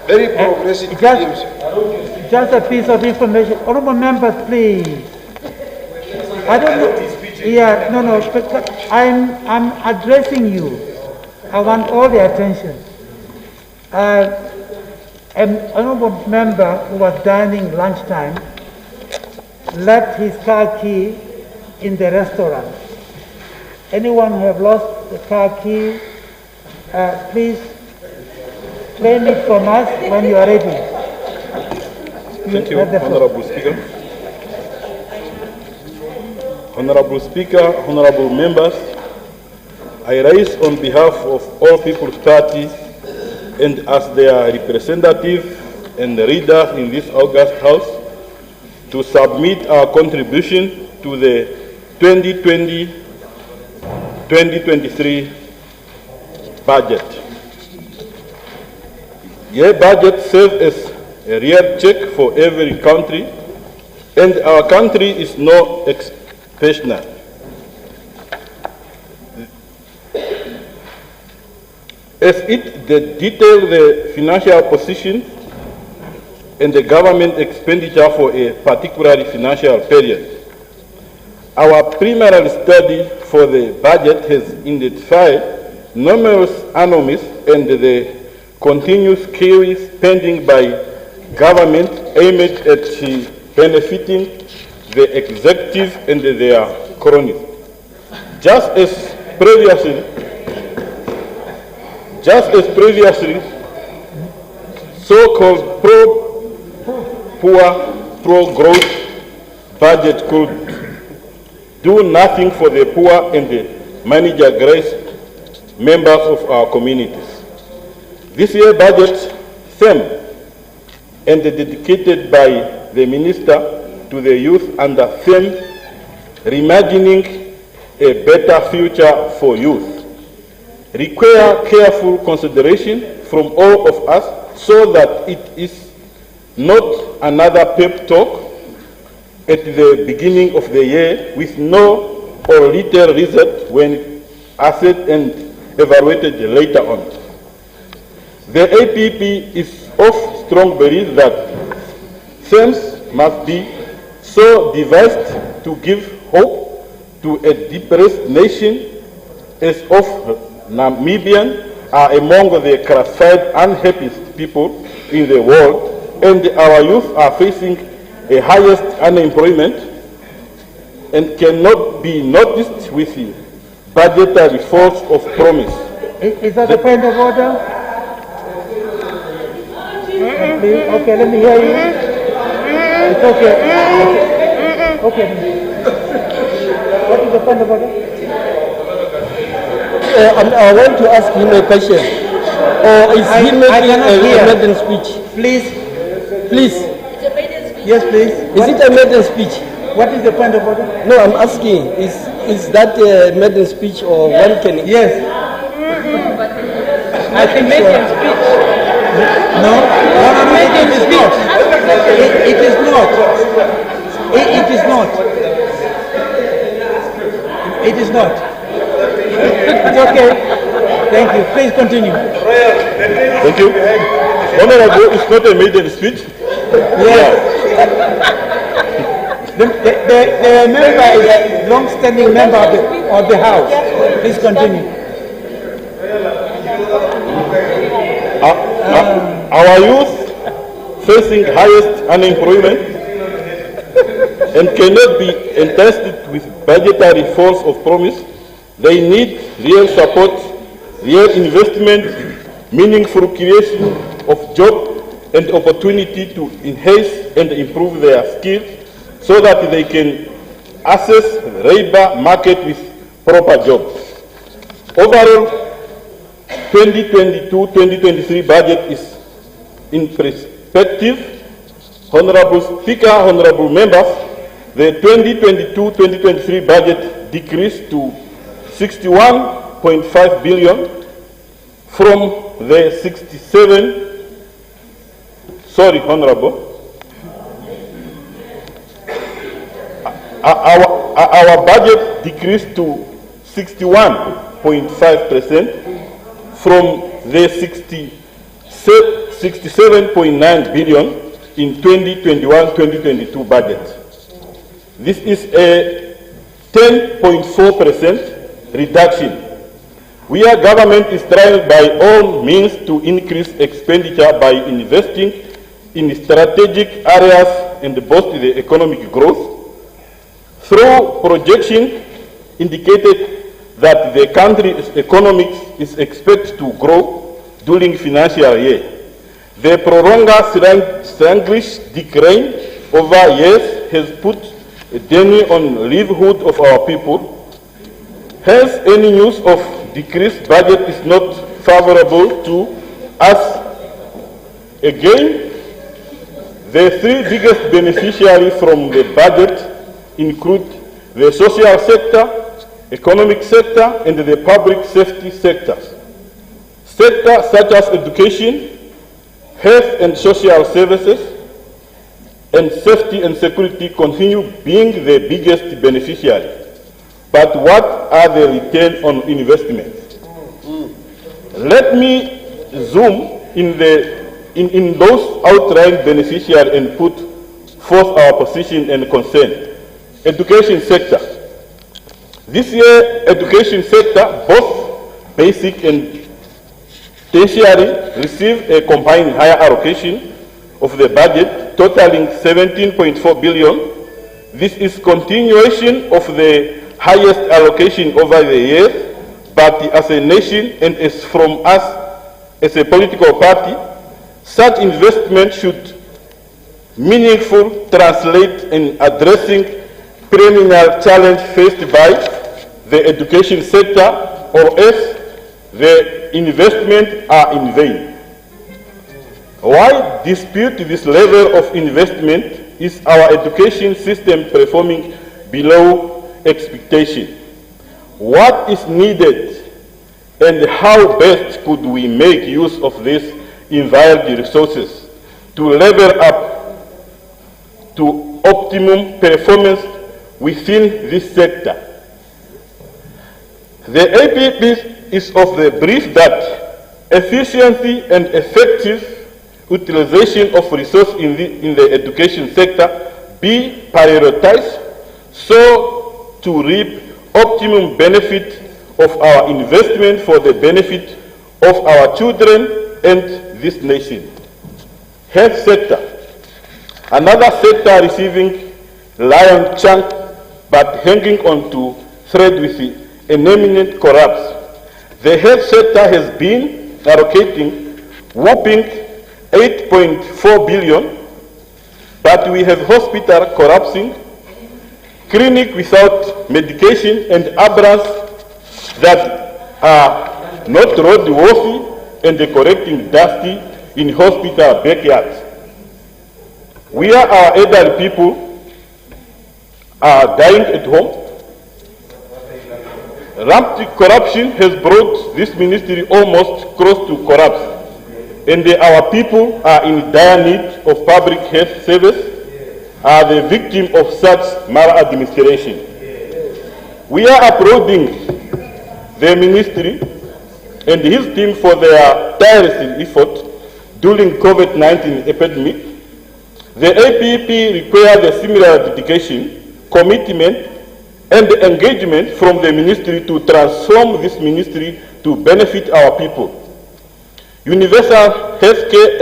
Very progressive. Just a piece of information. Honorable members, please. I don't know. Yeah, no. But I'm addressing you. I want all the attention. An honorable member who was dining lunchtime left his car key in the restaurant. Anyone who have lost the car key, please claim it from us when you are ready. Thank you, Honorable Speaker. Honorable Speaker, honorable members, I rise on behalf of All People's Party and as their representative and reader in this august house to submit our contribution to the 2020-2023 budget. Your budget serves as a real check for every country, and our country is no exception. As it details the financial position and the government expenditure for a particular financial period, our primary study for the budget has identified numerous anomalies and the continuous carry spending by government aimed at benefiting the executive and their cronies. Just as previously, so-called pro-poor, pro-growth budget could do nothing for the poor and the manager-graced members of our communities. This year's budget theme and dedicated by the Minister to the youth under theme reimagining a better future for youth require careful consideration from all of us so that it is not another pep talk at the beginning of the year with no or little result when assessed and evaluated later on. The APP is of strong belief that themes must be so devised to give hope to a depressed nation as of Namibian are among the classified unhappiest people in the world, and our youth are facing a highest unemployment and cannot be noticed with the budgetary force of promise. Is that a point of order? Please, okay, let me hear you. It's okay. Okay. What is the point of order? I want to ask him a question. Or is he making a maiden speech? Please. Please. Yes, please. Is it a maiden speech? What is the point of order? No, I'm asking. Is that a maiden speech or one can? Yes. I think so. No, it is not. It is not. It is not. It is not. It's okay. Thank you. Please continue. Thank you. Honorable, it's not a maiden speech. Yes. The member is a long-standing member of the House. Please continue. Our youth facing highest unemployment and cannot be entrusted with budgetary force of promise. They need real support, real investment, meaningful creation of job and opportunity to enhance and improve their skills so that they can access the labor market with proper jobs. Overall, 2022-2023 budget is in perspective. Honorable Speaker, honorable members, the 2022-2023 budget decreased to 61.5 billion from the 67. Sorry, honorable. Our budget decreased to 61.5% from the 67.9 billion in 2021-2022 budget. This is a 10.4% reduction. Our government is trying by all means to increase expenditure by investing in strategic areas and boost the economic growth. Through projection indicated that the country's economy is expected to grow during financial year. The prolonged sluggish decline over years has put a dent on livelihood of our people. Hence, any news of decreased budget is not favorable to us. Again, the three biggest beneficiaries from the budget include the social sector, economic sector, and the public safety sectors. Sectors such as education, health and social services, and safety and security continue being the biggest beneficiary. But what are the return on investment? Let me zoom in those outlying beneficiaries and put forth our position and concern. Education sector. This year, education sector, both basic and tertiary, received a combined higher allocation of the budget totaling 17.4 billion. This is continuation of the highest allocation over the years, but as a nation and as from us as a political party, such investment should meaningfully translate in addressing perennial challenge faced by the education sector, or else the investment are in vain. Why dispute this level of investment? Is our education system performing below expectation? What is needed and how best could we make use of these invaluable resources to level up to optimum performance within this sector? The APP is of the belief that efficiency and effective utilization of resources in the education sector be prioritized so to reap optimum benefit of our investment for the benefit of our children and this nation. Health sector. Another sector receiving lion chunk but hanging on to thread with an eminent collapse. The health sector has been allocating whopping 8.4 billion, but we have hospital collapsing, clinic without medication, and ambulance that are not roadworthy and collecting dusty in hospital backyards. Where our elderly people are dying at home, rampant corruption has brought this ministry almost close to collapse, and our people are in dire need of public health service, are the victim of such maladministration. We are applauding the ministry and his team for their tireless effort during COVID-19 epidemic. The APP requires a similar dedication, commitment, and engagement from the ministry to transform this ministry to benefit our people. Universal healthcare